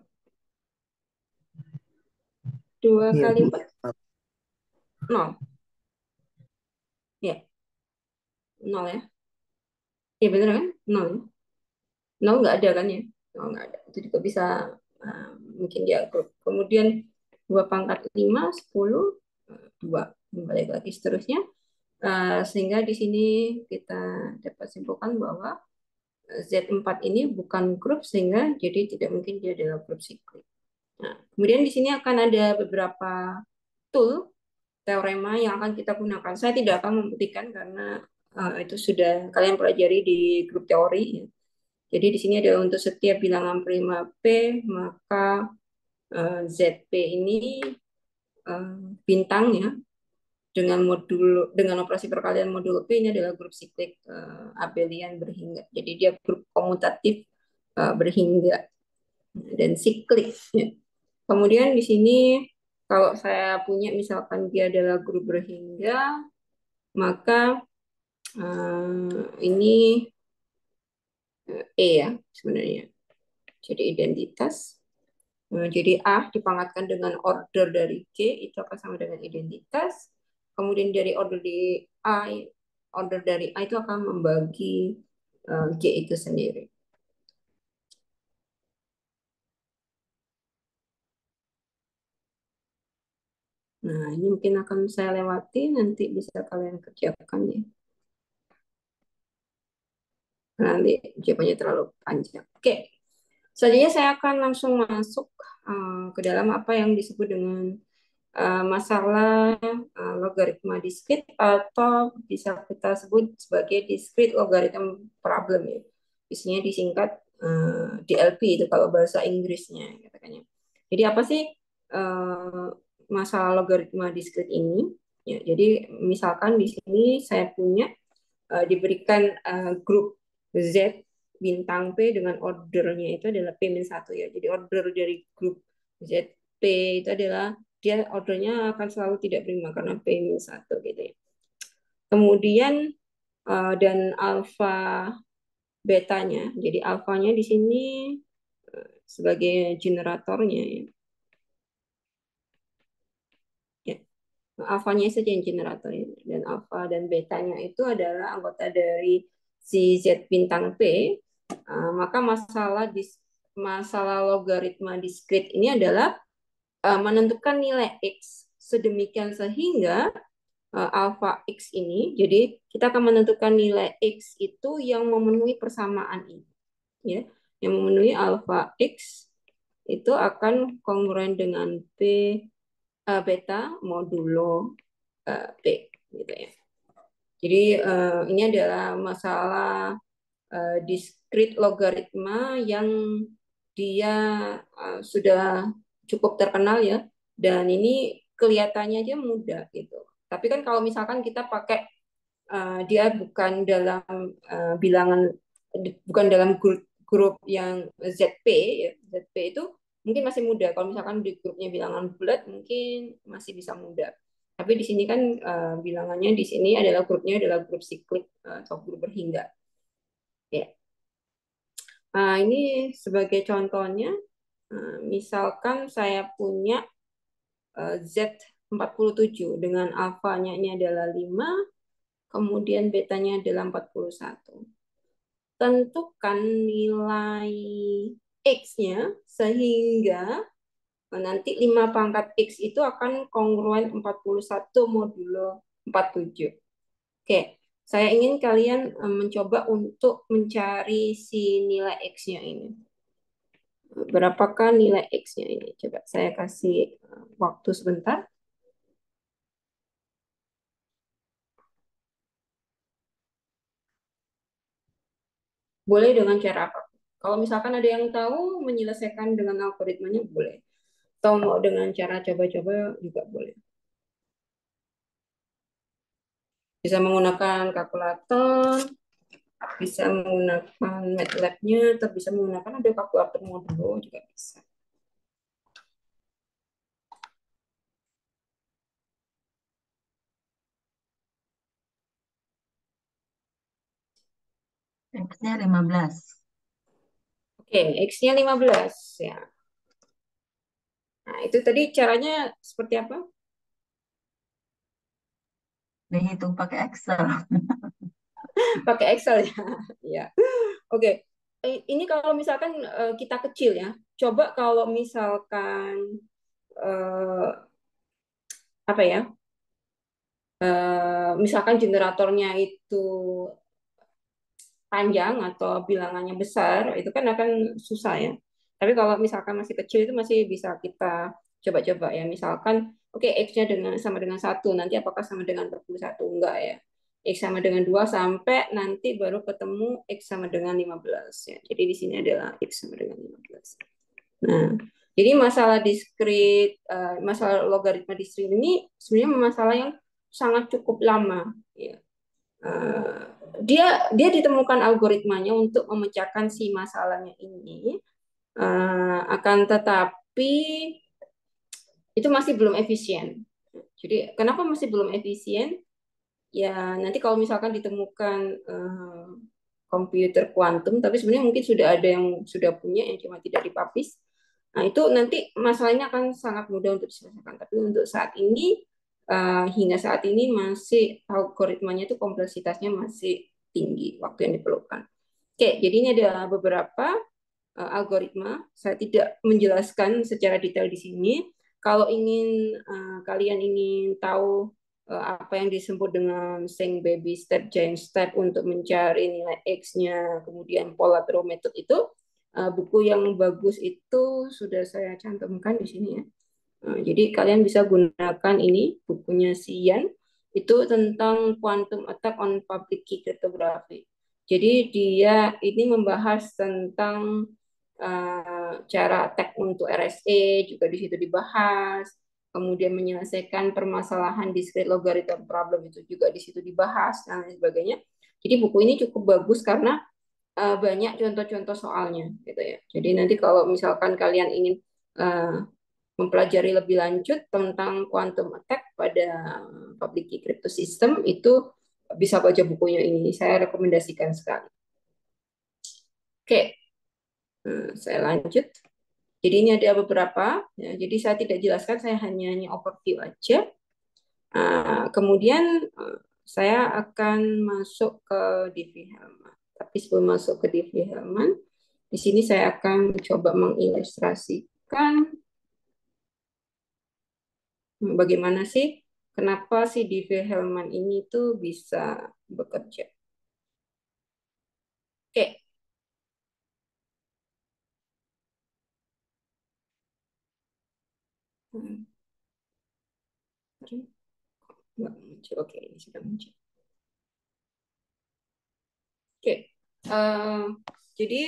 2 Iya, kali Bu. 4, 0. Ya, 0 ya. Ya bener kan? 0 ya. 0 nggak ada kan ya? 0 nggak ada. Itu juga bisa mungkin dia grup. Kemudian 2 pangkat 5, 10, 2. Balik lagi seterusnya. Sehingga di sini kita dapat simpulkan bahwa Z4 ini bukan grup sehingga jadi tidak mungkin dia adalah grup siklik. Nah, kemudian di sini akan ada beberapa tool teorema yang akan kita gunakan. Saya tidak akan membuktikan karena itu sudah kalian pelajari di grup teori ya. Jadi di sini adalah untuk setiap bilangan prima P, maka ZP ini bintang ya, dengan operasi perkalian modulo P ini adalah grup siklik abelian berhingga. Jadi dia grup komutatif berhingga dan siklik. Ya. Kemudian di sini kalau saya punya misalkan dia adalah grup berhingga, maka ini E ya sebenarnya. Jadi identitas. Jadi A dipangkatkan dengan order dari G itu akan sama dengan identitas. Kemudian dari order dari A itu akan membagi G itu sendiri. Nah, ini mungkin akan saya lewati, nanti bisa kalian kerjakan ya. Nanti jawabannya terlalu panjang. Oke, selanjutnya saya akan langsung masuk ke dalam apa yang disebut dengan masalah logaritma diskrit atau bisa kita sebut sebagai discrete logarithm problem ya. Biasanya disingkat DLP itu kalau bahasa Inggrisnya katakannya. Jadi apa sih masalah logaritma diskrit ini? Ya, jadi misalkan di sini saya punya diberikan grup Z bintang P dengan ordernya itu adalah P-1 ya. Jadi order dari grup ZP itu adalah dia ordernya akan selalu tidak prima karena P-1 gitu ya. Kemudian dan alfa betanya. Jadi alfanya di sini sebagai generatornya ya. Ya, alfanya saja yang generator ya. Dan alfa dan betanya itu adalah anggota dari si Z bintang P. Maka masalah logaritma diskrit ini adalah menentukan nilai X sedemikian sehingga alpha X ini, jadi kita akan menentukan nilai X itu yang memenuhi persamaan ini. Ya, yang memenuhi alpha X itu akan kongruen dengan beta modulo P. Gitu ya. Jadi ini adalah masalah diskrit logaritma yang dia sudah cukup terkenal ya, dan ini kelihatannya aja mudah gitu. Tapi kan kalau misalkan kita pakai dia bukan dalam bilangan, bukan dalam grup yang ZP ya, ZP itu mungkin masih mudah. Kalau misalkan di grupnya bilangan bulat mungkin masih bisa mudah. Tapi di sini kan bilangannya di sini adalah grupnya adalah grup siklik atau grup berhingga. Ya. Nah, ini sebagai contohnya, misalkan saya punya Z47 dengan alfanya ini adalah 5, kemudian betanya adalah 41. Tentukan nilai X-nya sehingga nanti 5 pangkat X itu akan kongruen 41 modulo 47. Oke, saya ingin kalian mencoba untuk mencari si nilai X-nya ini. Berapakah nilai X-nya ini? Coba saya kasih waktu sebentar. Boleh dengan cara apa? Kalau misalkan ada yang tahu menyelesaikan dengan algoritmanya boleh. Atau mau dengan cara coba-coba juga boleh. Bisa menggunakan kalkulator, bisa menggunakan MATLAB-nya, atau bisa menggunakan ada kalkulator modulo juga bisa. X-nya 15. Oke, X-nya 15 ya. Nah, itu tadi caranya seperti apa? Dihitung pakai Excel. Pakai Excel ya. Ya. Oke. Ini kalau misalkan kita kecil ya. Coba kalau misalkan apa ya? Misalkan generatornya itu panjang atau bilangannya besar, itu kan akan susah ya. Tapi kalau misalkan masih kecil itu masih bisa kita coba-coba ya. Misalkan, oke, X-nya sama dengan 1, nanti apakah sama dengan 41? Enggak ya. X sama dengan 2 sampai nanti baru ketemu X sama dengan 15 ya. Jadi di sini adalah X sama dengan 15. Nah, jadi masalah diskrit, masalah logaritma diskrit ini sebenarnya masalah yang sangat cukup lama ya. Dia ditemukan algoritmanya untuk memecahkan si masalahnya ini, akan tetapi itu masih belum efisien. Jadi kenapa masih belum efisien? Ya nanti kalau misalkan ditemukan komputer kuantum, tapi sebenarnya mungkin sudah ada yang sudah punya yang cuma tidak dipublish. Nah itu nanti masalahnya akan sangat mudah untuk diselesaikan. Tapi untuk saat ini hingga saat ini masih algoritmanya itu kompleksitasnya masih tinggi waktu yang diperlukan. Oke, jadi ini ada beberapa algoritma. Saya tidak menjelaskan secara detail di sini. Kalau kalian ingin tahu apa yang disebut dengan Seng Baby Step, Giant Step untuk mencari nilai X-nya, kemudian Polatro Method itu, buku yang bagus itu sudah saya cantumkan di sini ya. Jadi kalian bisa gunakan ini bukunya Sian itu tentang quantum attack on public key cryptography. Jadi dia ini membahas tentang cara attack untuk RSA juga di situ dibahas. Kemudian menyelesaikan permasalahan discrete logarithm problem itu juga di situ dibahas dan lain sebagainya. Jadi buku ini cukup bagus karena banyak contoh-contoh soalnya gitu ya. Jadi nanti kalau misalkan kalian ingin mempelajari lebih lanjut tentang quantum attack pada public key crypto system itu bisa baca bukunya ini. Saya rekomendasikan sekali. Oke, saya lanjut. Jadi ini ada beberapa, ya, jadi saya tidak jelaskan, saya hanya overview aja. Kemudian saya akan masuk ke DV Hellman. Tapi sebelum masuk ke DV Hellman, di sini saya akan coba mengilustrasikan bagaimana sih, kenapa si DV Hellman ini tuh bisa bekerja. Oke. Nggak muncul. Oke, ini sudah muncul. Oke. Eh, jadi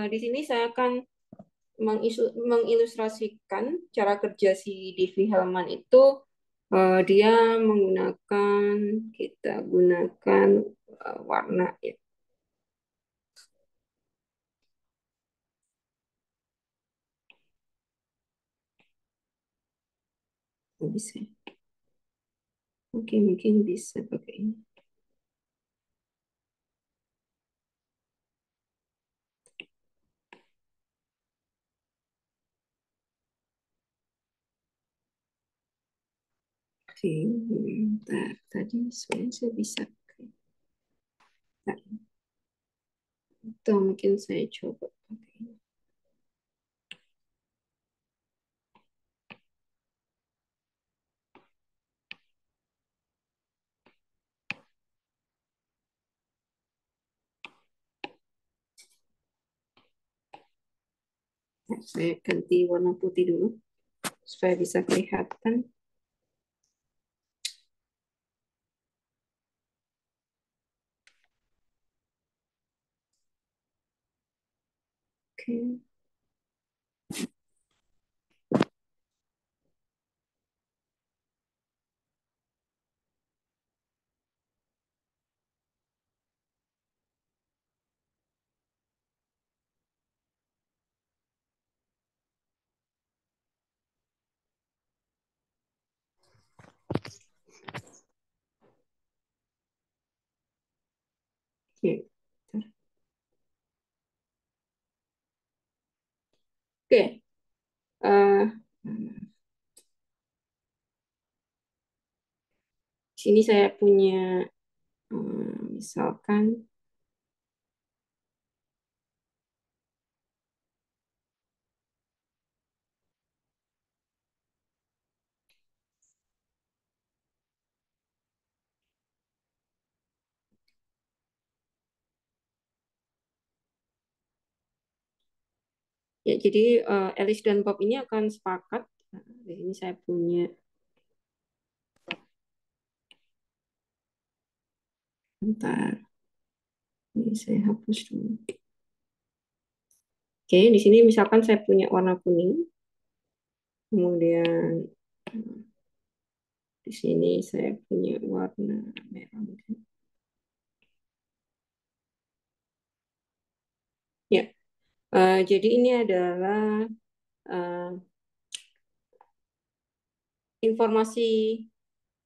di sini saya akan mengilustrasikan cara kerja si DV Hellman itu. Dia menggunakan, kita gunakan warna ya. Nggak bisa. Mungkin bisa pakai ini. Oke, bentar. Tadi sebenarnya saya bisa. Atau mungkin saya coba pakai ini. Nah, saya ganti warna putih dulu supaya bisa kelihatan. Oke. Oke. Oke. Sini saya punya misalkan ya, jadi Alice dan Bob ini akan sepakat. Nah, di sini saya punya, bentar, ini saya hapus dulu. Oke, di sini misalkan saya punya warna kuning, kemudian di sini saya punya warna merah. Ya, jadi ini adalah informasi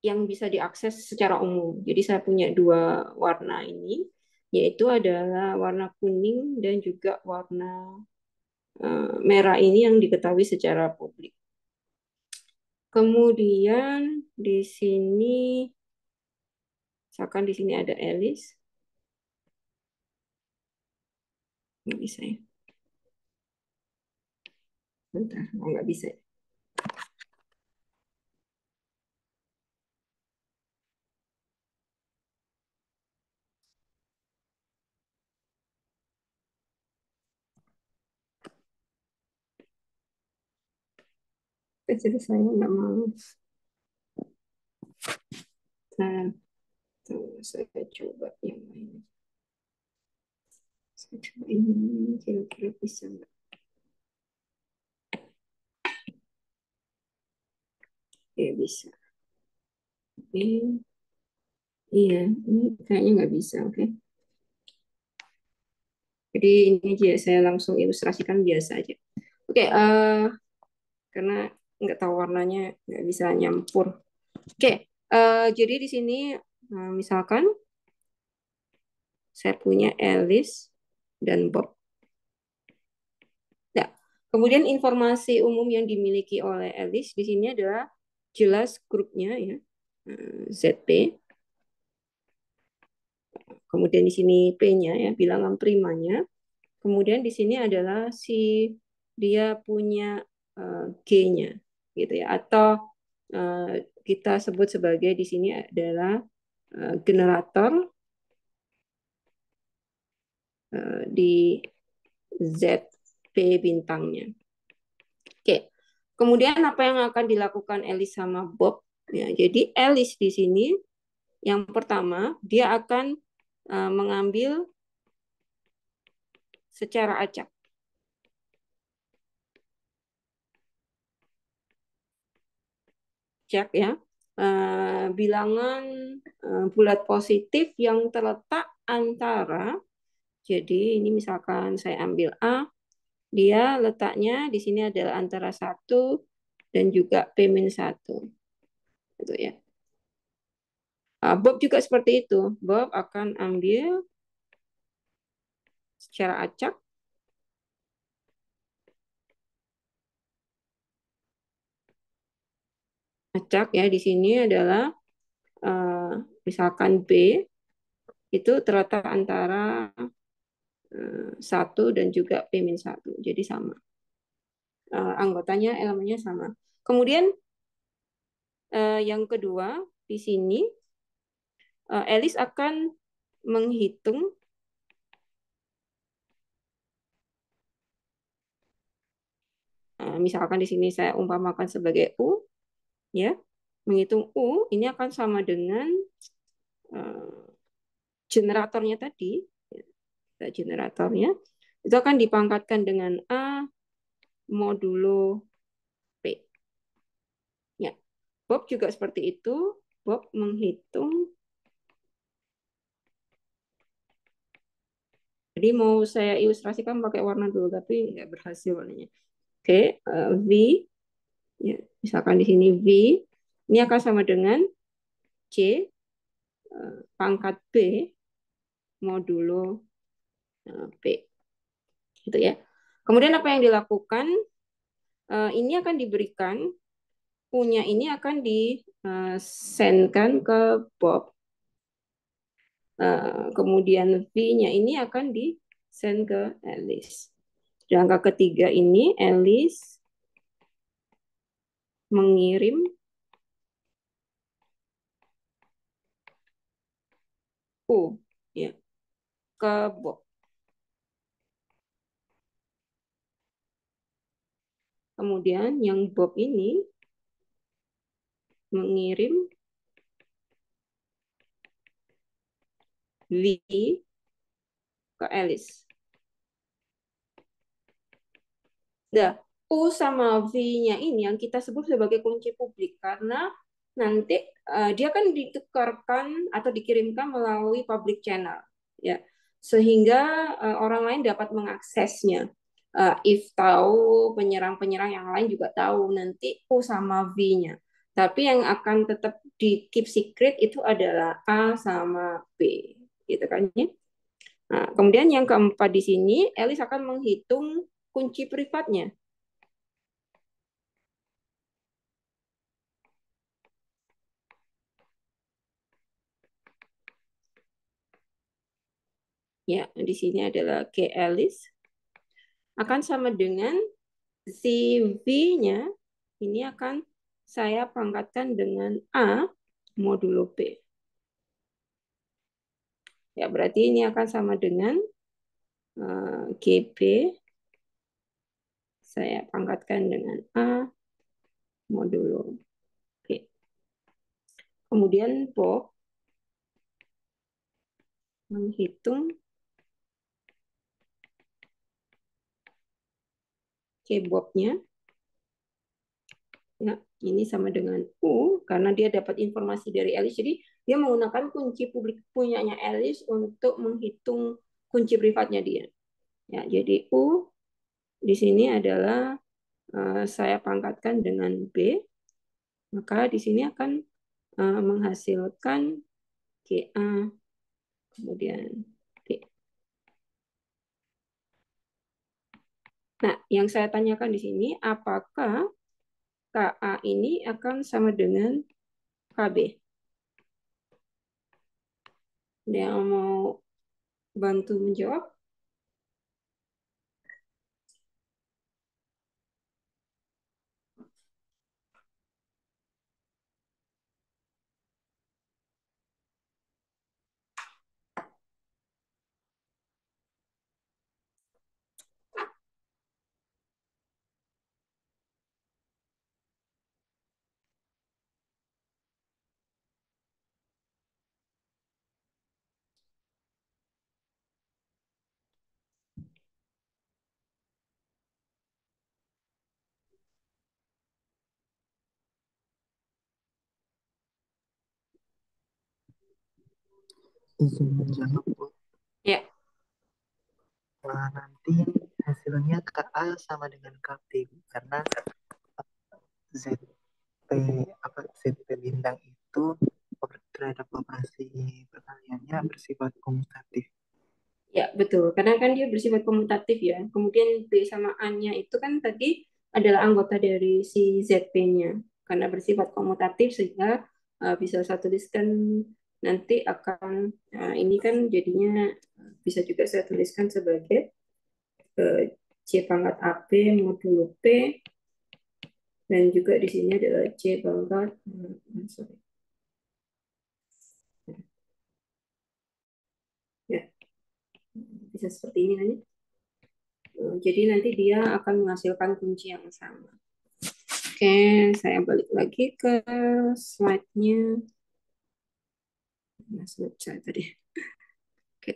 yang bisa diakses secara umum. Jadi saya punya dua warna ini, yaitu adalah warna kuning dan juga warna merah ini yang diketahui secara publik. Kemudian di sini, misalkan di sini ada Alice. Nggak bisa ya. Bentar, nggak bisa. Jadi saya nggak mau. Nah, saya coba yang lain. Saya coba ini, kira-kira bisa nggak? Ya bisa. Oke. Iya, ini kayaknya nggak bisa. Oke. Jadi ini aja saya langsung ilustrasikan biasa aja. Oke, karena nggak tahu warnanya, nggak bisa nyampur. Oke, jadi di sini misalkan saya punya Alice dan Bob. Nah, Kemudian informasi umum yang dimiliki oleh Alice di sini adalah jelas grupnya ya, ZP. Kemudian di sini P-nya ya, bilangan primanya. Kemudian di sini adalah si dia punya G-nya gitu ya, atau kita sebut sebagai di sini adalah generator di ZP bintangnya. Oke. Kemudian apa yang akan dilakukan Alice sama Bob? Ya, jadi Alice di sini yang pertama dia akan mengambil secara acak. Cek ya. Bilangan bulat positif yang terletak antara, jadi ini misalkan saya ambil A, dia letaknya di sini adalah antara 1 dan juga P-1. Gitu ya. Bob juga seperti itu. Bob akan ambil secara acak ya di sini adalah misalkan B itu terletak antara 1 dan juga P-1. Jadi sama. Anggotanya, elemennya sama. Kemudian yang kedua di sini Alice akan menghitung misalkan di sini saya umpamakan sebagai U ya. Menghitung U ini akan sama dengan generatornya tadi. Generatornya itu akan dipangkatkan dengan A modulo P. Ya. Bob juga seperti itu. Bob menghitung. Jadi mau saya ilustrasikan pakai warna dulu, tapi nggak berhasil warnanya. Oke, V. Ya, misalkan di sini V. Ini akan sama dengan C pangkat B modulo P. Gitu ya. Kemudian apa yang dilakukan? Ini akan diberikan, punya ini akan di-sendkan ke Bob. Kemudian V-nya ini akan di-send ke Alice. Di angka ketiga ini Alice mengirim U ya, ke Bob. Kemudian yang Bob ini mengirim V ke Alice. Nah, U sama V-nya ini yang kita sebut sebagai kunci publik karena nanti dia kan ditukarkan atau dikirimkan melalui public channel ya. Sehingga orang lain dapat mengaksesnya. If tahu, penyerang-penyerang yang lain juga tahu nanti U sama V-nya. Tapi yang akan tetap di keep secret itu adalah A sama B, gitu kan ya. Nah, kemudian yang keempat di sini, Alice akan menghitung kunci privatnya. Ya, di sini adalah K Alice akan sama dengan si V-nya ini akan saya pangkatkan dengan A modulo B. Ya, berarti ini akan sama dengan GB saya pangkatkan dengan A modulo B. Kemudian Bob menghitung K-Bob-nya. Ya, ini sama dengan U karena dia dapat informasi dari Alice. Jadi dia menggunakan kunci publik punyanya Alice untuk menghitung kunci privatnya dia. Ya, jadi U di sini adalah saya pangkatkan dengan B. Maka di sini akan menghasilkan GA kemudian B. Nah, yang saya tanyakan di sini, apakah KA ini akan sama dengan KB? Ada yang mau bantu menjawab? Izin menjawab, Bu. Ya, Nanti hasilnya KA sama dengan KB, Bu. Karena ZP ZP bintang itu terhadap operasi perkaliannya bersifat komutatif. ya betul. Karena kan dia bersifat komutatif ya. Kemudian B sama A-nya itu kan tadi adalah anggota dari si ZP-nya. Karena bersifat komutatif sehingga bisa saya tuliskan nanti akan ini kan jadinya bisa juga saya tuliskan sebagai C pangkat AB modulo P dan juga di sini adalah C pangkat sorry. Ya, bisa seperti ini kan ya. Jadi nanti dia akan menghasilkan kunci yang sama. Oke, saya balik lagi ke slide-nya. Nah, slide saya tadi. Oke.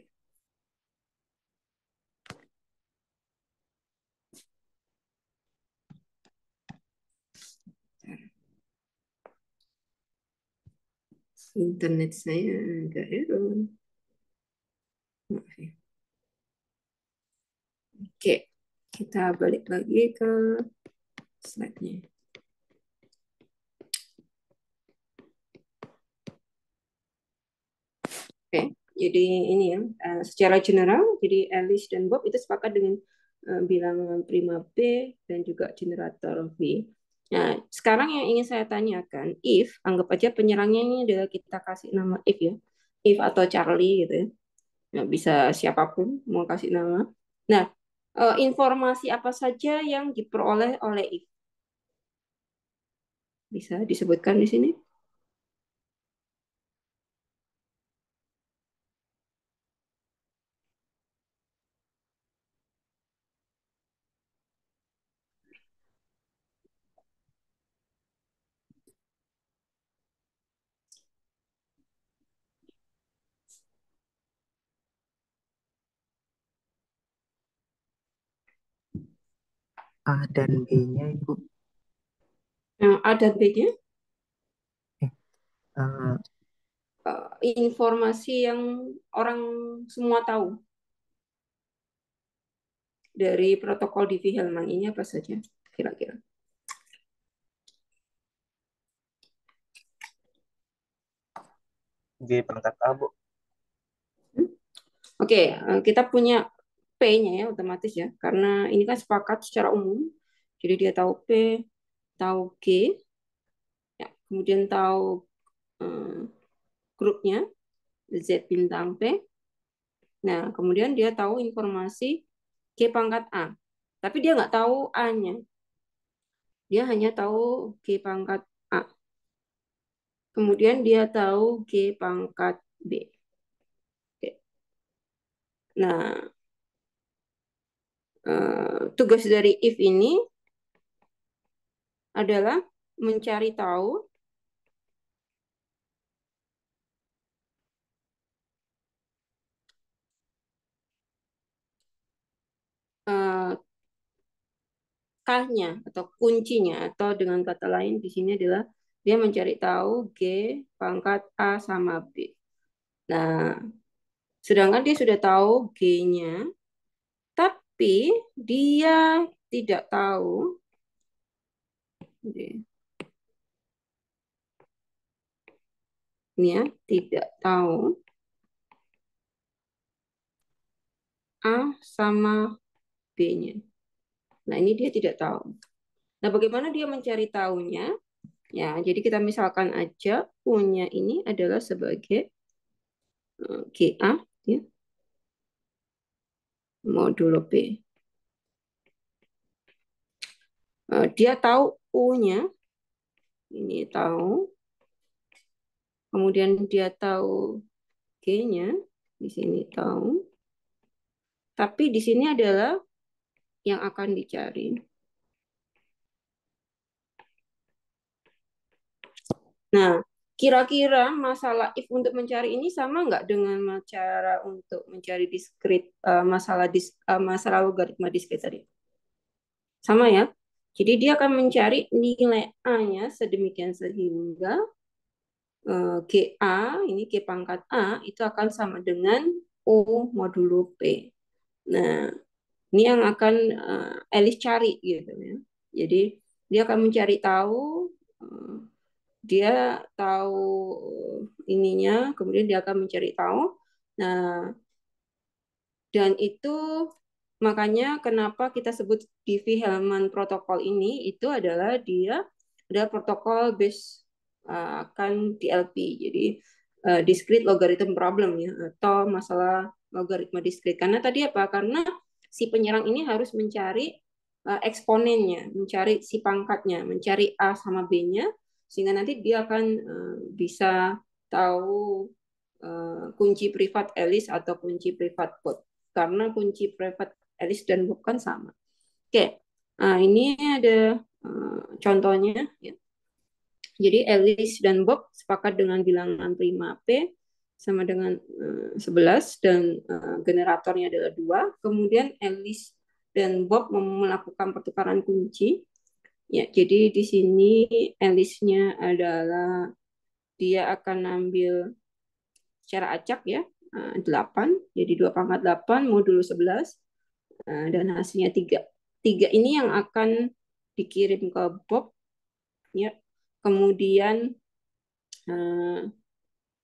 Internet saya agak error. Maaf ya. Oke, kita balik lagi ke slide-nya. Oke, jadi ini ya, secara general, jadi Alice dan Bob itu sepakat dengan bilangan prima B dan juga generator V. Nah, sekarang yang ingin saya tanyakan, if, anggap aja penyerangnya ini adalah kita kasih nama if ya, if atau Charlie gitu ya. Nah, bisa siapapun mau kasih nama. Nah, informasi apa saja yang diperoleh oleh if? Bisa disebutkan di sini? A dan B-nya, Ibu. Nah, A dan B-nya Eh, informasi yang orang semua tahu dari protokol Diffie-Hellman ini apa saja kira-kira? G pangkat A, Bu. Oke, kita punya P-nya ya otomatis ya, karena ini kan sepakat secara umum. Jadi dia tahu P, tahu G, ya, kemudian tahu eh, grupnya Z bintang P. Nah, kemudian dia tahu informasi G pangkat A, tapi dia nggak tahu A-nya. Dia hanya tahu G pangkat A. Kemudian dia tahu G pangkat B. Oke. Nah, tugas dari if ini adalah mencari tahu K-nya atau kuncinya atau dengan kata lain di sini adalah dia mencari tahu G pangkat A sama B. Nah, sedangkan dia sudah tahu G-nya, tapi dia tidak tahu ini ya, tidak tahu A sama B-nya. Nah, ini dia tidak tahu. Nah, bagaimana dia mencari tahunya? Ya, jadi kita misalkan aja punya ini adalah sebagai GA, ya, modulo B. Dia tahu U-nya, ini tahu. Kemudian dia tahu G-nya, di sini tahu. Tapi di sini adalah yang akan dicari. Nah, kira-kira masalah if untuk mencari ini sama nggak dengan cara untuk mencari diskrit masalah logaritma diskrit tadi? Sama ya. Jadi dia akan mencari nilai A-nya sedemikian sehingga GA, ini G pangkat A, itu akan sama dengan U modulo P. Nah, ini yang akan Alice cari gitu ya. Jadi dia akan mencari tahu, dia tahu ininya, kemudian dia akan mencari tahu. Nah, dan itu makanya kenapa kita sebut Diffie-Hellman protokol ini itu adalah dia adalah protokol based akan DLP. Jadi discrete logarithm problem ya atau masalah logaritma discrete. Karena tadi apa? Karena si penyerang ini harus mencari eksponennya, mencari si pangkatnya, mencari A sama B-nya sehingga nanti dia akan bisa tahu kunci privat Alice atau kunci privat Bob. Karena kunci privat Alice dan Bob kan sama. Oke, nah ini ada contohnya. Ya. Jadi Alice dan Bob sepakat dengan bilangan prima P sama dengan 11 dan generatornya adalah 2. Kemudian Alice dan Bob melakukan pertukaran kunci. Ya, jadi di sini Alice-nya adalah dia akan ambil secara acak ya 8, jadi 2 pangkat 8 modulo 11 dan hasilnya 3. 3 ini yang akan dikirim ke Bob ya. Kemudian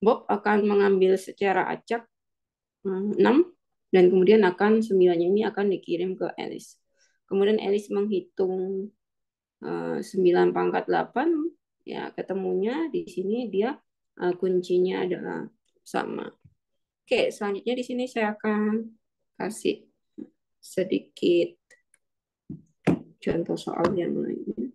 Bob akan mengambil secara acak 6 dan kemudian akan 9 ini akan dikirim ke Alice. Kemudian Alice menghitung 9 pangkat 8 ya ketemunya di sini dia kuncinya adalah sama. Oke, selanjutnya di sini saya akan kasih sedikit contoh soal yang lainnya.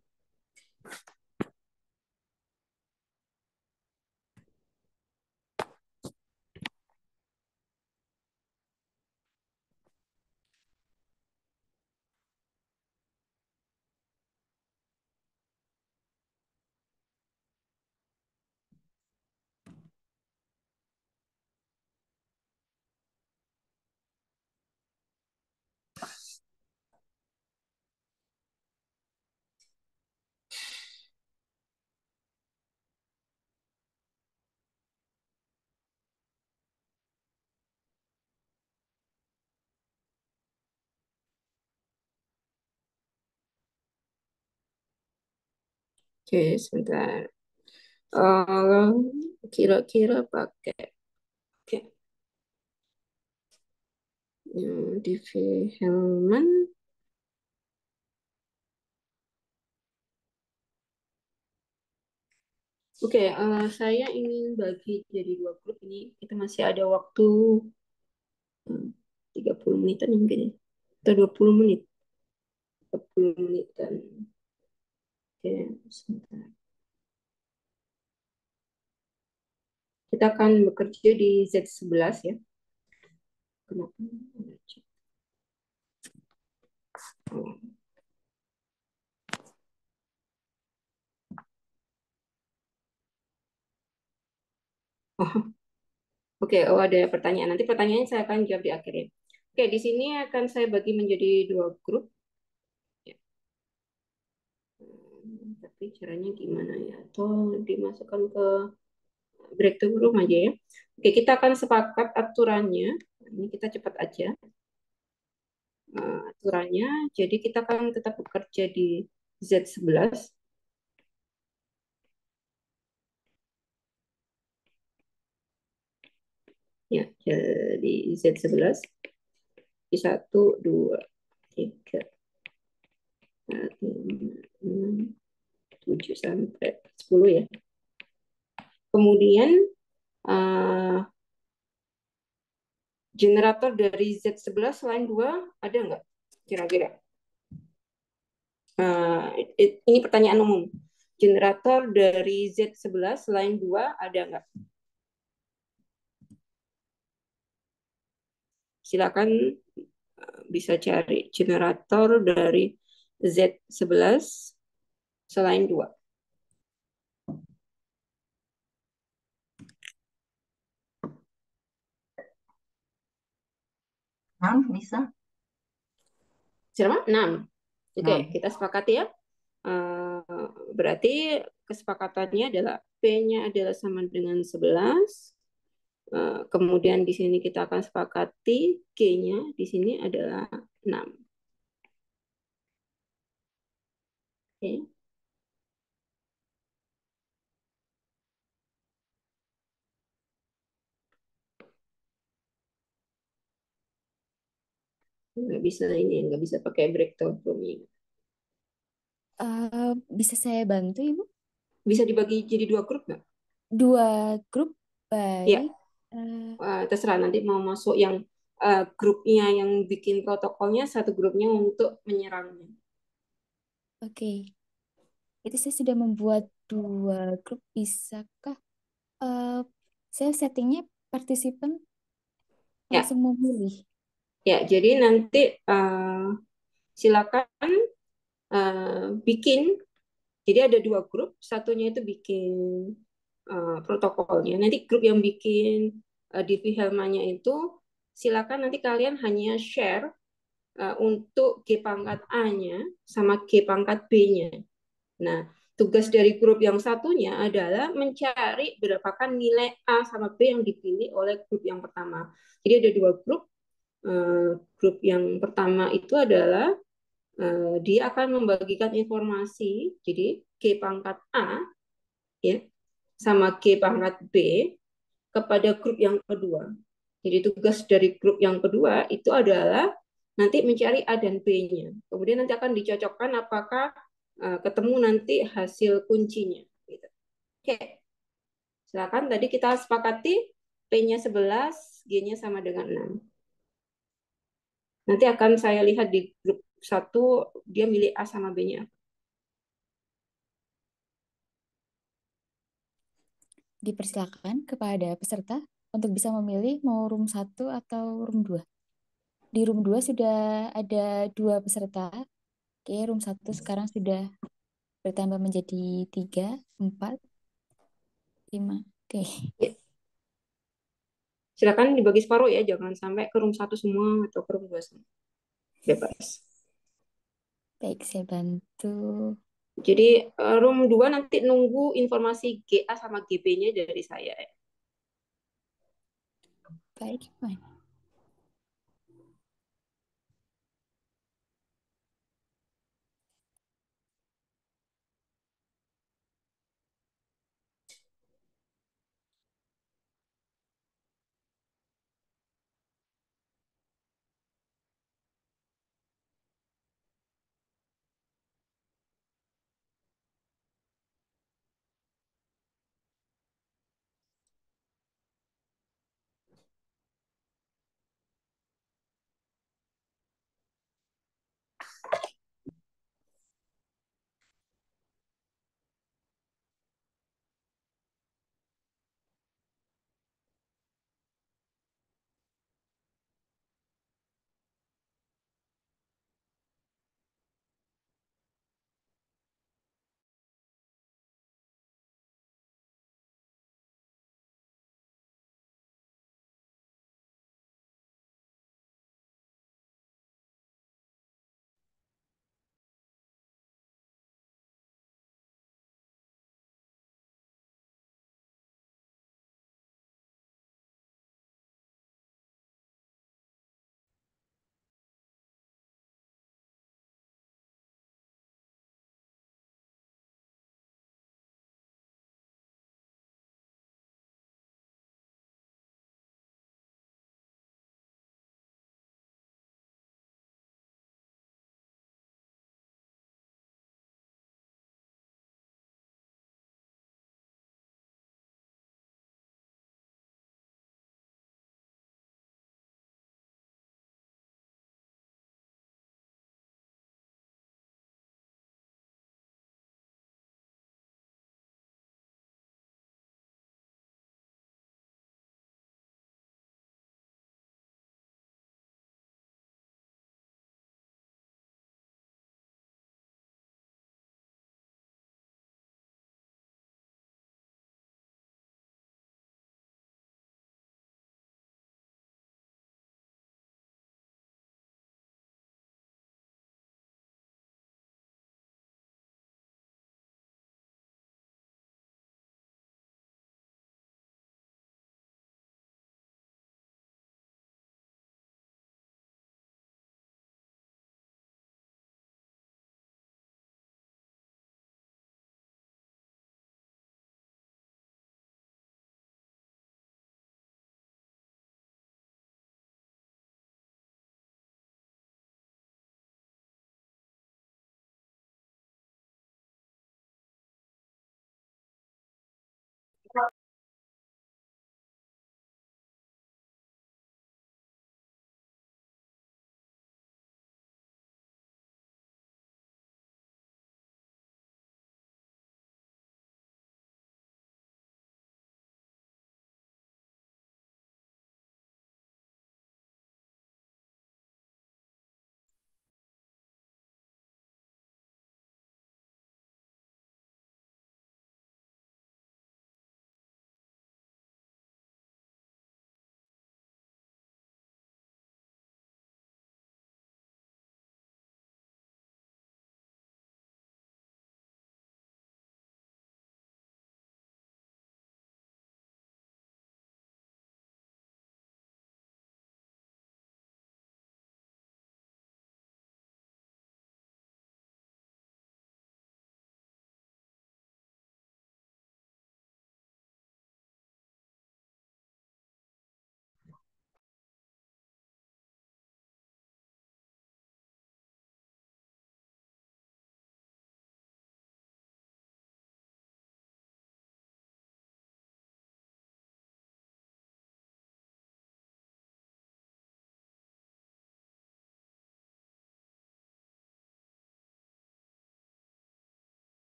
Oke, sebentar. Kira-kira pakai oke. Diffie-Hellman. Oke, saya ingin bagi jadi 2 grup ini. Kita masih ada waktu 30 menitan mungkin ya. Atau 20 menit. 30 menitan. Oke, sebentar. Kita akan bekerja di Z11 ya. Kenapa? Oh, oke, oh ada pertanyaan. Nanti pertanyaannya saya akan jawab di akhir ya. Oke, di sini akan saya bagi menjadi 2 grup. Ya. Tapi caranya gimana ya? Atau dimasukkan ke breakthrough room aja ya. Oke, kita akan sepakat aturannya. Ini kita cepat aja. Aturannya, jadi kita akan tetap bekerja di Z11. Ya, jadi Z11. Di 1, 2, 3. 7 sampai 10 ya. Kemudian generator dari Z11 selain 2 ada nggak kira-kira? Ini pertanyaan umum. Generator dari Z11 selain 2 ada nggak? Silakan bisa cari generator dari Z11 selain 2. Bisa. Siapa? 6. Oke, 6. kita sepakati ya. Berarti kesepakatannya adalah P-nya adalah sama dengan 11. Kemudian di sini kita akan sepakati G-nya di sini adalah 6. Oke. Nggak bisa ini, nggak bisa pakai breakdown formula. Bisa saya bantu, Ibu? Bisa dibagi jadi 2 grup nggak? 2 grup, Ya, baik. terserah nanti mau masuk yang grupnya yang bikin protokolnya, satu grupnya untuk menyerangnya. Oke. Itu saya sudah membuat 2 grup, bisakah? Saya settingnya partisipan Ya, langsung memilih. ya. Jadi nanti silakan bikin. Jadi ada 2 grup, satunya itu bikin protokolnya. Nanti grup yang bikin Divi Helmanya itu silakan nanti kalian hanya share untuk G pangkat A-nya sama G pangkat B-nya. Nah, tugas dari grup yang satunya adalah mencari berapakah nilai A sama B yang dipilih oleh grup yang pertama. Jadi ada 2 grup. Grup yang pertama itu adalah dia akan membagikan informasi, jadi G pangkat A ya sama G pangkat B kepada grup yang kedua. Jadi tugas dari grup yang kedua itu adalah nanti mencari A dan B-nya. Kemudian nanti akan dicocokkan apakah ketemu nanti hasil kuncinya. Gitu. Oke, silakan tadi kita sepakati P-nya 11, G-nya sama dengan 6. Nanti akan saya lihat di grup 1 dia milih A sama B-nya. Dipersilakan kepada peserta untuk bisa memilih mau room 1 atau room 2. Di room 2 sudah ada 2 peserta. Oke, room 1 sekarang sudah bertambah menjadi 3, 4, 5. Oke. Ya. Silakan dibagi separuh ya, jangan sampai ke room 1 semua atau ke room 2 semua. Bebas. Baik, saya bantu. Jadi room 2 nanti nunggu informasi GA sama GB-nya dari saya. Baik, baik.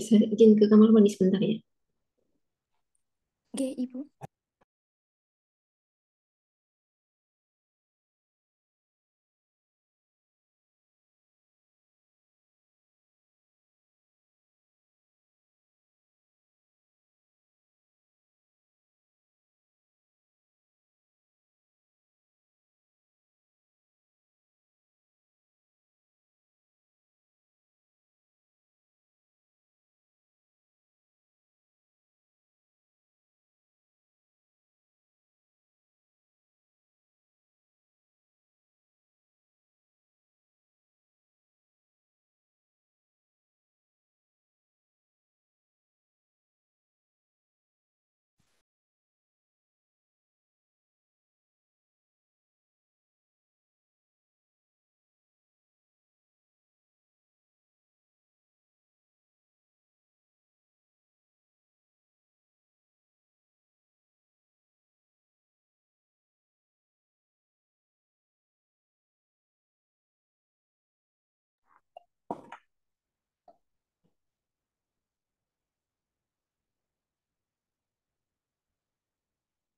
Saya izin ke kamar mandi sebentar ya. Oke, Ibu.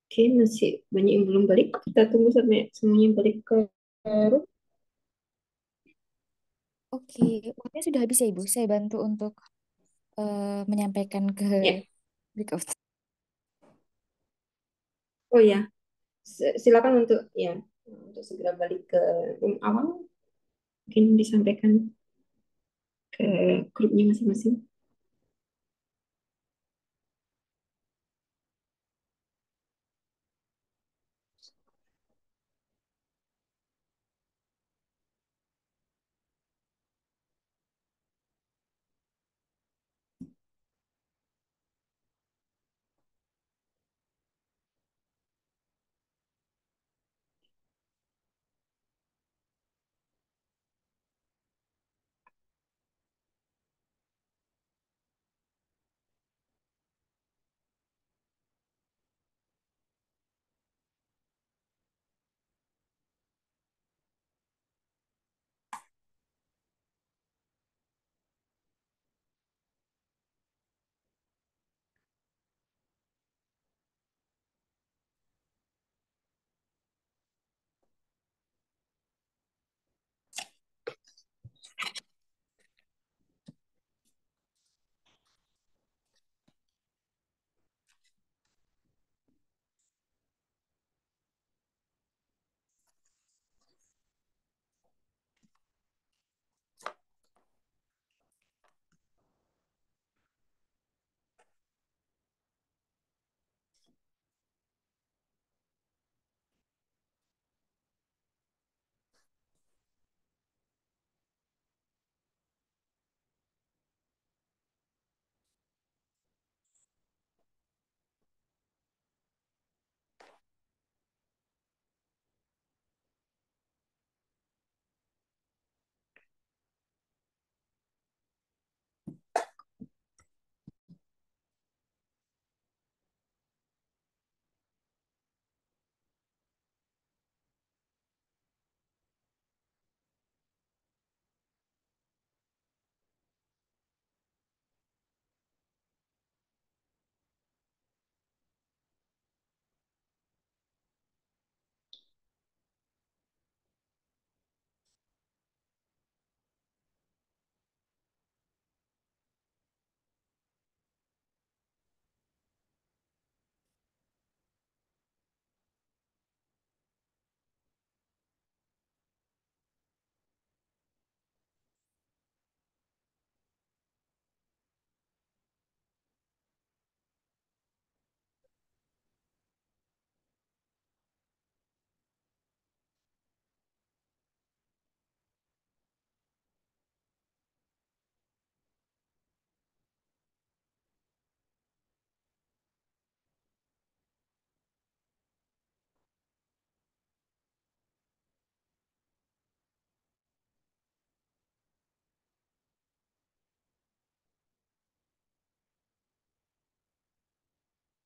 Oke, masih banyak yang belum balik. Kita tunggu sampai semuanya balik ke room. Oke, waktunya sudah habis ya, Ibu. Saya bantu untuk menyampaikan ke Ya. breakout. Oh ya, silakan untuk ya untuk segera balik ke room awal. Mungkin disampaikan ke grupnya masing-masing.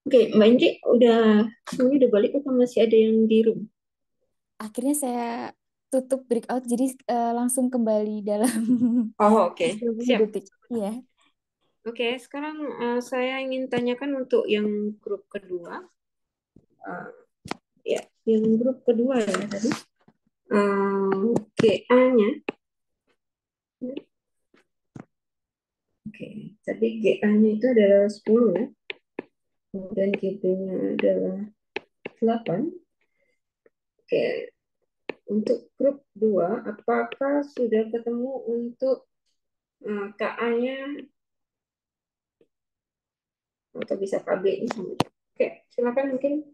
Oke, Mbak Indri udah semuanya udah balik atau masih ada yang di room? Akhirnya saya tutup breakout, jadi langsung kembali dalam Oh, oke. 20 Siap. detik. Iya. Oke, sekarang saya ingin tanyakan untuk yang grup kedua. Eh, ya, yang grup kedua ya tadi. GA-nya. Oke, tadi GA-nya itu adalah 10 ya. Kemudian GB-nya adalah 8. Oke, untuk grup 2, apakah sudah ketemu untuk KA-nya atau bisa KB-nya sama? Oke, silakan mungkin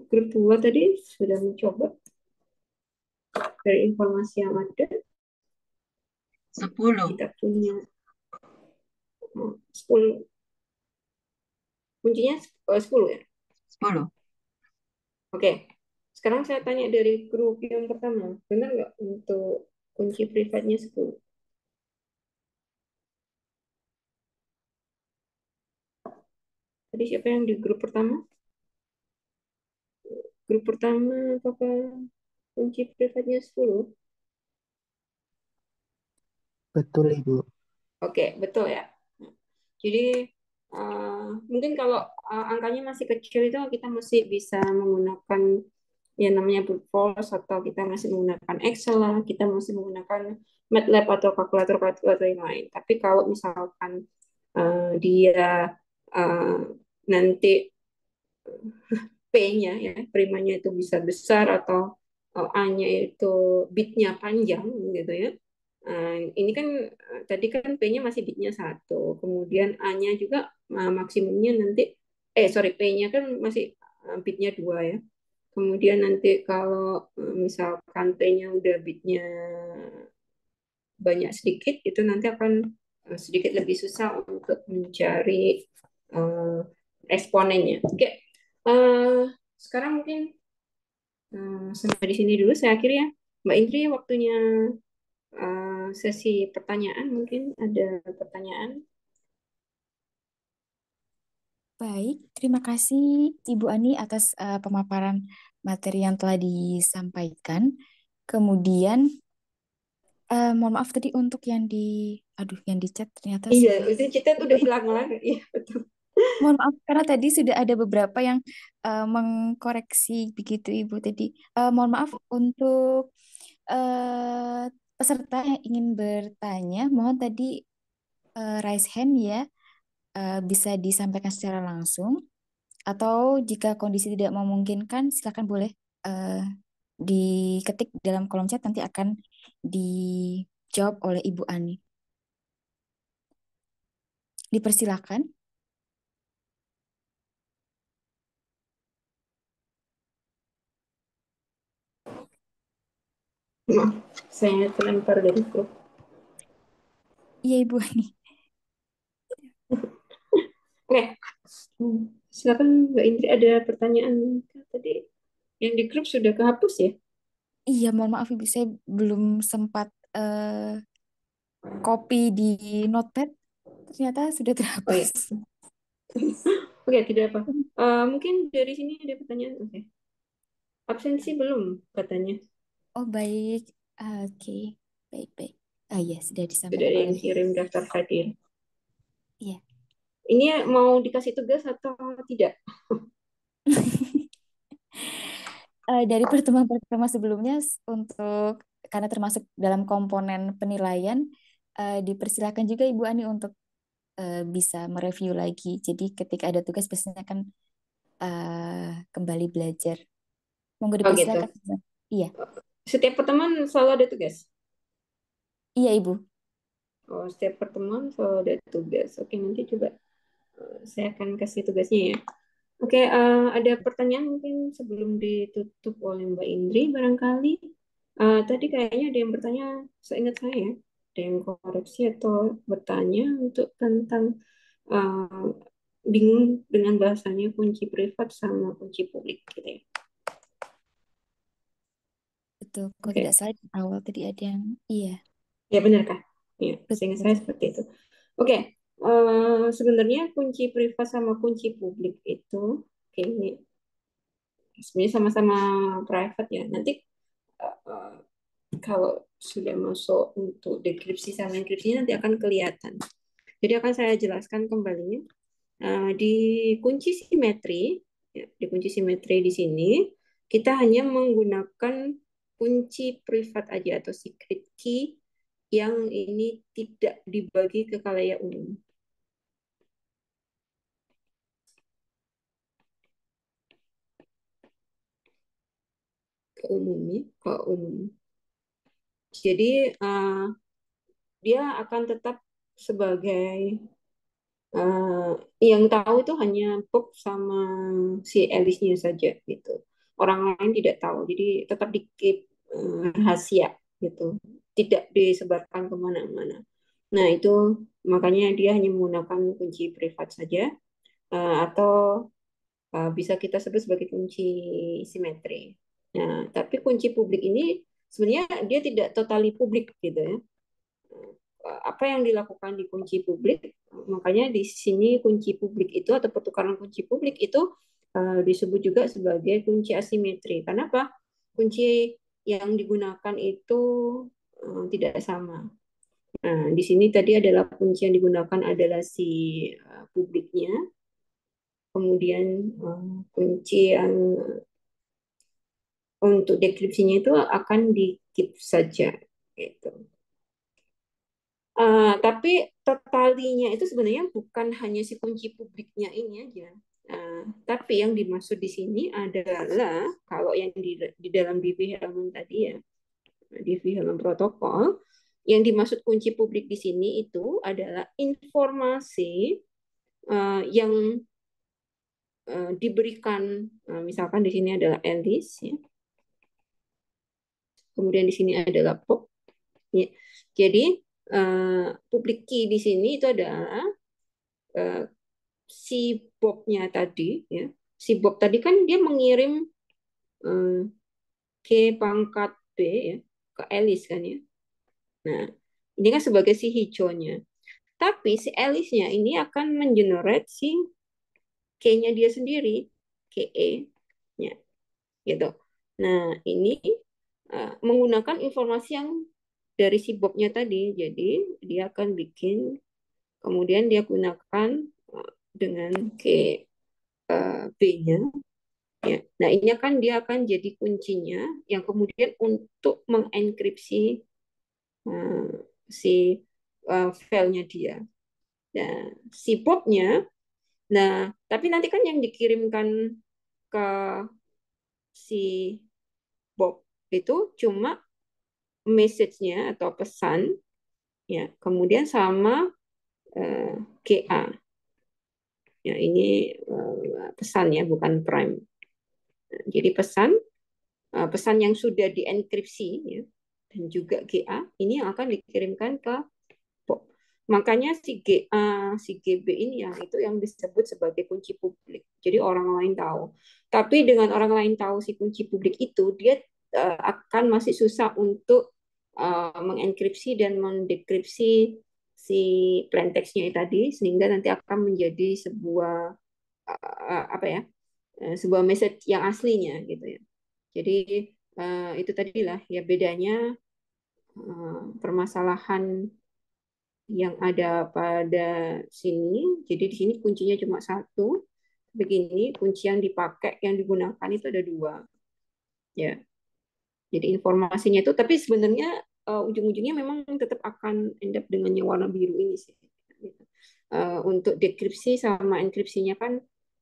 grup 2 tadi sudah mencoba dari informasi yang ada. 10. Kita punya 10. Kuncinya 10 ya? 10. Oke. Sekarang saya tanya dari grup yang pertama. Benar nggak untuk kunci privatnya 10? Tadi siapa yang di grup pertama? Grup pertama apakah kunci privatnya 10? Betul, Ibu. Oke, betul ya. Jadi mungkin kalau angkanya masih kecil itu kita masih bisa menggunakan yang namanya brute force, atau kita masih menggunakan Excel lah, kita masih menggunakan MATLAB atau kalkulator-kalkulator yang lain. Tapi kalau misalkan dia uh, nanti P-nya ya, primanya itu bisa besar, atau A-nya itu bitnya panjang gitu ya. Ini kan tadi kan P-nya masih bitnya 1, kemudian A-nya juga maksimumnya nanti sorry, P-nya kan masih bitnya 2 ya. Kemudian nanti kalau misalkan P-nya udah bitnya banyak sedikit, itu nanti akan sedikit lebih susah untuk mencari uh, eksponennya. Oke, sekarang mungkin sampai di sini dulu saya akhiri ya. Mbak Indri, waktunya sesi pertanyaan, mungkin ada pertanyaan. Baik, terima kasih Ibu Ani atas pemaparan materi yang telah disampaikan. Kemudian, mohon maaf tadi untuk yang di chat ternyata Iya, sudah. itu kita udah hilang lagi. Iya, betul. Mohon maaf karena tadi sudah ada beberapa yang mengkoreksi begitu Ibu tadi. Mohon maaf untuk peserta yang ingin bertanya, mohon tadi raise hand ya, bisa disampaikan secara langsung. Atau jika kondisi tidak memungkinkan, silakan boleh eh, diketik dalam kolom chat, nanti akan dijawab oleh Ibu Ani. Dipersilakan. Maaf, saya terlempar dari grup. Iya Ibu Ani. Oke, silakan Mbak Indri, ada pertanyaan tadi yang di grup sudah kehapus ya? Iya, mohon maaf Ibu, saya belum sempat copy di notepad, ternyata sudah Oh ya, terhapus. oke, tidak apa. Mungkin dari sini ada pertanyaan. Oke, absensi belum katanya. Oh baik, oke, baik-baik. Ah ya, sudah Sudah disampaikan ada yang oleh. kirim daftar hadir. Iya. Ini mau dikasih tugas atau tidak? Dari pertemuan-pertemuan sebelumnya untuk karena termasuk dalam komponen penilaian, dipersilakan juga Ibu Ani untuk bisa mereview lagi. Jadi ketika ada tugas biasanya kan kembali belajar. Monggo Oh gitu. dipersilakan. Iya, Setiap pertemuan selalu ada tugas. iya Ibu. Oh, setiap pertemuan selalu ada tugas. Oke, nanti coba saya akan kasih tugasnya ya. Oke, ada pertanyaan mungkin sebelum ditutup oleh Mbak Indri barangkali. Tadi kayaknya ada yang bertanya, seingat saya, ya, ada yang koreksi atau bertanya untuk tentang uh, bingung dengan bahasanya kunci privat sama kunci publik gitu ya. Betul. Kalau Oke, tidak salah di awal tadi ada yang iya, ya benar kah? Ya, seingat betul. saya seperti itu. Oke, sebenarnya kunci privat sama kunci publik itu kayaknya sebenarnya sama-sama private ya. Nanti eh, kalau sudah masuk untuk dekripsi sama enkripsi nanti akan kelihatan. Jadi akan saya jelaskan kembali. Di kunci simetri, ya, di kunci simetri di sini kita hanya menggunakan kunci privat aja atau secret key yang ini tidak dibagi ke khalayak umum. Ke umum ya, ke umum. Jadi dia akan tetap sebagai yang tahu itu hanya Bob sama si Alice-nya saja gitu. Orang lain tidak tahu. Jadi tetap di keep rahasia gitu. Tidak disebarkan kemana-mana. Nah itu makanya dia hanya menggunakan kunci privat saja atau bisa kita sebut sebagai kunci simetri. Nah, tapi kunci publik ini sebenarnya dia tidak totally publik gitu ya. Apa yang dilakukan di kunci publik, makanya di sini kunci publik itu atau pertukaran kunci publik itu disebut juga sebagai kunci asimetri. Kenapa? Kunci yang digunakan itu tidak sama. Nah, di sini tadi adalah kunci yang digunakan adalah si publiknya, kemudian kunci yang untuk dekripsinya itu akan di keep saja gitu. Tapi totalinya itu sebenarnya bukan hanya si kunci publiknya ini aja. Tapi yang dimaksud di sini adalah kalau yang di dalam DV-Hellman tadi ya, DV-Hellman protokol, yang dimaksud kunci publik di sini itu adalah informasi yang diberikan, misalkan di sini adalah Alice, ya. Kemudian di sini adalah Bob. Ya. Jadi public key di sini itu adalah si Bob-nya tadi, ya. Si Bob tadi kan dia mengirim ke pangkat B ya ke Alice kan ya. Nah, ini kan sebagai si hijaunya. Tapi si Alice-nya ini akan mengenerate si K-nya dia sendiri, KE-nya gitu. Nah, ini menggunakan informasi yang dari si Bob-nya tadi. Jadi dia akan bikin, kemudian dia gunakan dengan B-nya. Ya. Nah, ini kan dia akan jadi kuncinya yang kemudian untuk mengenkripsi si filenya dia. Nah, si Bob-nya, nah, tapi nanti kan yang dikirimkan ke si Bob itu cuma message-nya atau pesan, ya, kemudian sama GA. Ya, ini pesan ya, bukan prime. Nah, jadi pesan yang sudah dienkripsi ya, dan juga GA ini yang akan dikirimkan ke Bob. Makanya si GA, si GB ini yang itu yang disebut sebagai kunci publik. Jadi orang lain tahu. Tapi dengan orang lain tahu si kunci publik itu, dia akan masih susah untuk mengenkripsi dan mendekripsi si plain text-nya tadi, sehingga nanti akan menjadi sebuah apa ya, sebuah message yang aslinya gitu ya. Jadi itu tadilah ya bedanya permasalahan yang ada pada sini. Jadi di sini kuncinya cuma satu. Begini, kunci yang dipakai, yang digunakan itu ada dua. Ya, jadi informasinya itu, tapi sebenarnya ujung-ujungnya memang tetap akan end up dengan yang warna biru ini sih. Untuk dekripsi sama enkripsinya kan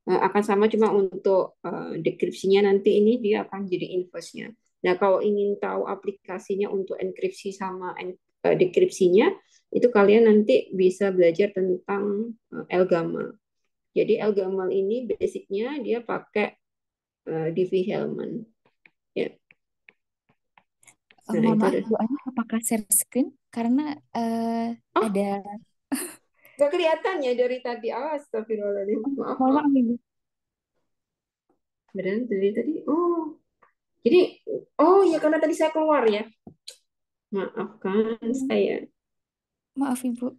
akan sama, cuma untuk dekripsinya nanti ini dia akan jadi inverse-nya. Nah, kalau ingin tahu aplikasinya untuk enkripsi sama dekripsinya, itu kalian nanti bisa belajar tentang Elgamal. Jadi Elgamal ini basicnya dia pakai Diffie-Hellman. Ya. Nah, Mohon itu maaf, ada. Bu Ani, apakah share screen? Karena Oh, ada... nggak kelihatan ya dari tadi. Astagfirullahaladzim. Maaf, Mohon maaf. maaf, Ibu. Beneran dari tadi. Oh, jadi, oh ya karena tadi saya keluar ya. Maafkan saya. Maaf, Ibu.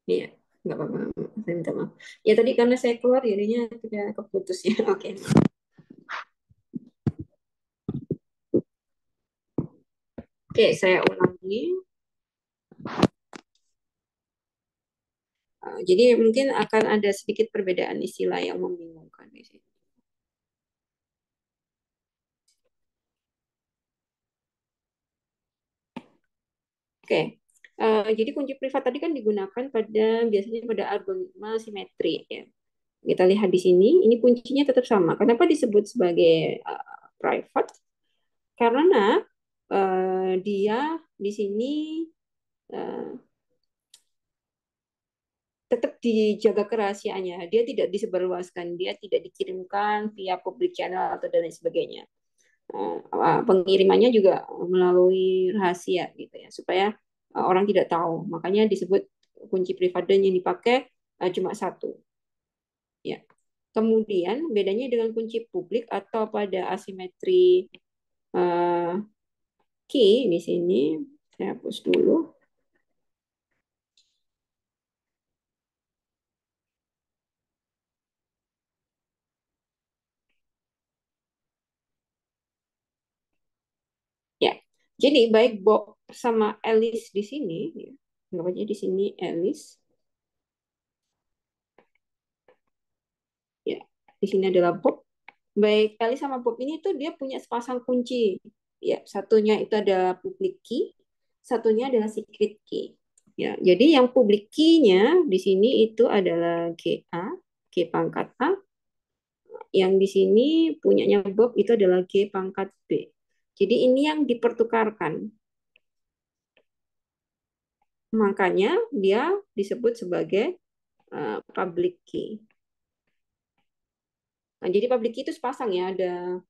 Iya. Nggak apa-apa, saya minta maaf. Ya tadi karena saya keluar jadinya tidak keputus ya. Oke. Oke, saya ulangi. Jadi mungkin akan ada sedikit perbedaan istilah yang membingungkan di sini. Oke, jadi kunci privat tadi kan digunakan biasanya pada algoritma simetri ya. Kita lihat di sini, ini kuncinya tetap sama. Kenapa disebut sebagai private? Karena dia di sini uh, tetap dijaga kerahasiaannya. Dia tidak disebarluaskan, dia tidak dikirimkan via public channel atau dan lain sebagainya. Pengirimannya juga melalui rahasia gitu ya, supaya orang tidak tahu. Makanya disebut kunci privat dan yang dipakai cuma satu. Ya. Kemudian bedanya dengan kunci publik atau pada asimetri key di sini, saya hapus dulu. Ya, jadi baik Bob sama Alice di sini, ya, anggap aja di sini Alice. Ya, di sini adalah Bob. Baik Alice sama Bob ini tuh dia punya sepasang kunci. Ya, satunya itu adalah public key, satunya adalah secret key. Ya, jadi yang public key-nya di sini itu adalah GA, G pangkat A. Yang di sini punyanya Bob itu adalah G pangkat B. Jadi ini yang dipertukarkan. Makanya dia disebut sebagai public key. Nah, jadi public key itu sepasang ya, ada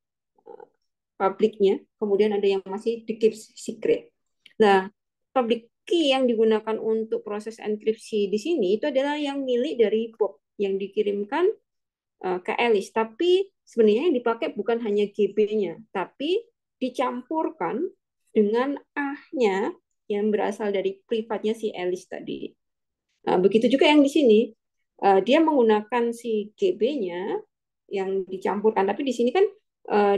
publiknya, kemudian ada yang masih di keep secret. Nah, public key yang digunakan untuk proses enkripsi di sini itu adalah yang milik dari Bob yang dikirimkan ke Alice. Tapi sebenarnya yang dipakai bukan hanya GB-nya, tapi dicampurkan dengan A-nya yang berasal dari privatnya si Alice tadi. Nah, begitu juga yang di sini. Dia menggunakan si GB-nya yang dicampurkan. Tapi di sini kan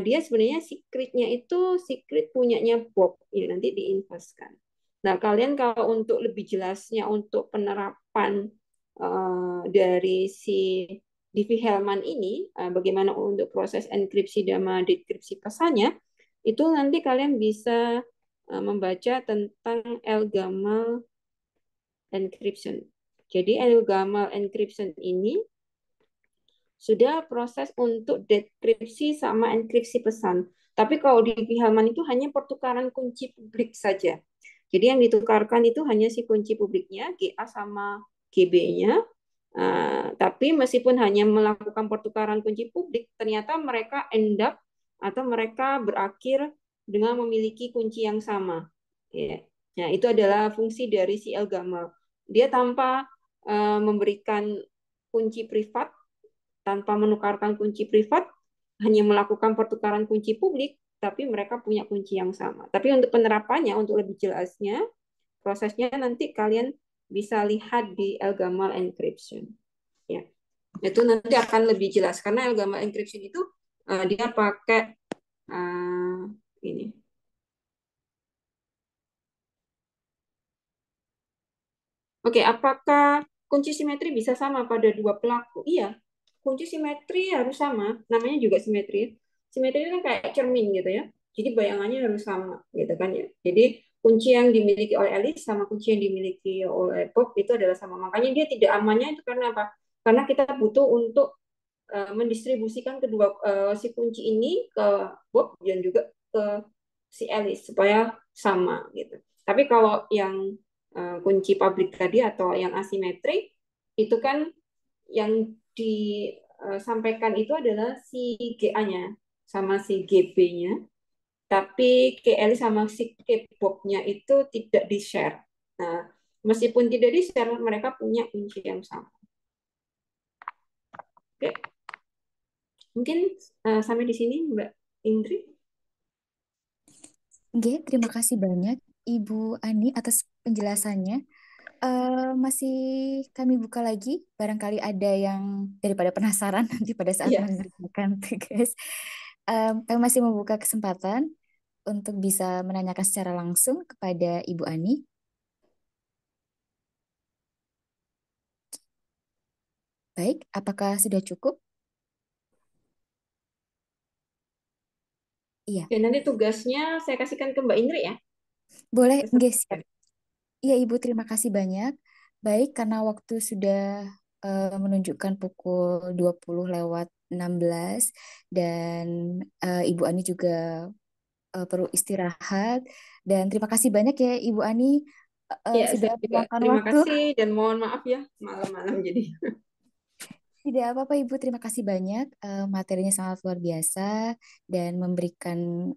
dia sebenarnya secretnya itu secret punyanya Bob. Ya, nanti diinvestkan. Nah, kalian kalau untuk lebih jelasnya untuk penerapan dari si Diffie-Hellman ini, bagaimana untuk proses enkripsi dan dekripsi pesannya, itu nanti kalian bisa membaca tentang El-Gamal encryption. Jadi Gamal encryption ini sudah proses untuk dekripsi sama enkripsi pesan. Tapi kalau di Hellman itu hanya pertukaran kunci publik saja. Jadi yang ditukarkan itu hanya si kunci publiknya, GA sama GB-nya. Tapi meskipun hanya melakukan pertukaran kunci publik, ternyata mereka end up atau mereka berakhir dengan memiliki kunci yang sama. Ya. Nah, itu adalah fungsi dari si Gamal. Dia tanpa memberikan kunci privat, tanpa menukarkan kunci privat, hanya melakukan pertukaran kunci publik, tapi mereka punya kunci yang sama. Tapi untuk penerapannya, untuk lebih jelasnya, prosesnya nanti kalian bisa lihat di El-Gamal encryption. Ya, itu nanti akan lebih jelas karena El-Gamal encryption itu dia pakai ini. Oke, apakah kunci simetri bisa sama pada dua pelaku? Iya, kunci simetri harus sama. Namanya juga simetri. Simetri itu kan kayak cermin gitu ya. Jadi bayangannya harus sama gitu kan ya. Jadi kunci yang dimiliki oleh Alice sama kunci yang dimiliki oleh Bob itu adalah sama. Makanya dia tidak amannya itu karena apa? Karena kita butuh untuk mendistribusikan kedua si kunci ini ke Bob dan juga ke si Alice supaya sama gitu. Tapi kalau yang kunci publik tadi atau yang asimetrik itu kan yang disampaikan itu adalah si GA-nya sama si GB-nya, tapi KL sama si K-pop-nya itu tidak di-share. Nah, meskipun tidak di-share, mereka punya kunci yang sama. Oke. Mungkin sampai di sini Mbak Indri. Oke, terima kasih banyak Ibu Ani atas penjelasannya. Masih kami buka lagi. Barangkali ada yang daripada penasaran nanti pada saat Iya. mengerjakan tugas. Kami masih membuka kesempatan untuk bisa menanyakan secara langsung kepada Ibu Ani. Baik, apakah sudah cukup? Iya, Oke, nanti tugasnya saya kasihkan ke Mbak Indri ya. boleh, Besok. nggak siap. Iya, Ibu, terima kasih banyak. Baik, karena waktu sudah menunjukkan pukul 20 lewat 16 dan Ibu Ani juga perlu istirahat. Dan terima kasih banyak ya Ibu Ani Ya, sudah saya juga meluangkan terima waktu. kasih dan mohon maaf ya malam-malam jadi. Tidak apa-apa Ibu, terima kasih banyak. Materinya sangat luar biasa dan memberikan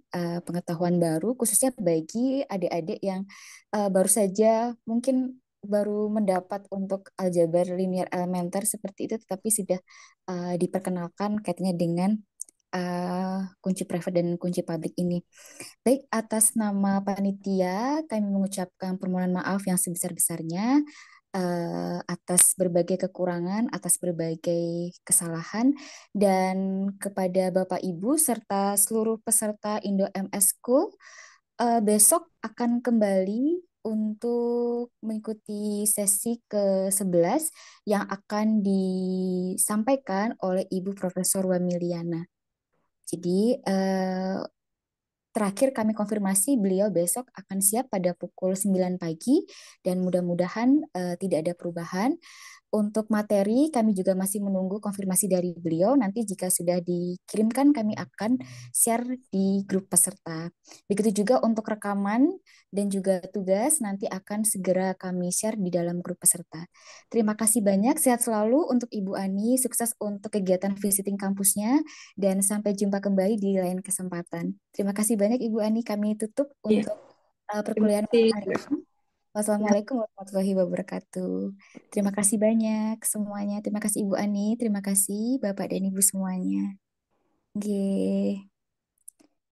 pengetahuan baru, khususnya bagi adik-adik yang baru saja mungkin baru mendapat untuk aljabar linear elementer seperti itu, tetapi sudah diperkenalkan kaitannya dengan kunci private dan kunci publik ini. Baik, atas nama panitia, kami mengucapkan permohonan maaf yang sebesar-besarnya atas berbagai kekurangan, atas berbagai kesalahan, dan kepada Bapak Ibu serta seluruh peserta Indo MS School, besok akan kembali untuk mengikuti sesi ke-11 yang akan disampaikan oleh Ibu Profesor Wamiliana. Jadi, terakhir kami konfirmasi beliau besok akan siap pada pukul 9 pagi dan mudah-mudahan tidak ada perubahan. Untuk materi kami juga masih menunggu konfirmasi dari beliau. Nanti jika sudah dikirimkan kami akan share di grup peserta. Begitu juga untuk rekaman dan juga tugas nanti akan segera kami share di dalam grup peserta. Terima kasih banyak, sehat selalu untuk Ibu Ani, sukses untuk kegiatan visiting kampusnya dan sampai jumpa kembali di lain kesempatan. Terima kasih banyak Ibu Ani, kami tutup Iya, untuk terima perkuliahan kasih. hari ini. Wassalamualaikum warahmatullahi wabarakatuh. Terima kasih banyak semuanya. Terima kasih Ibu Ani, terima kasih Bapak dan Ibu semuanya. Oke.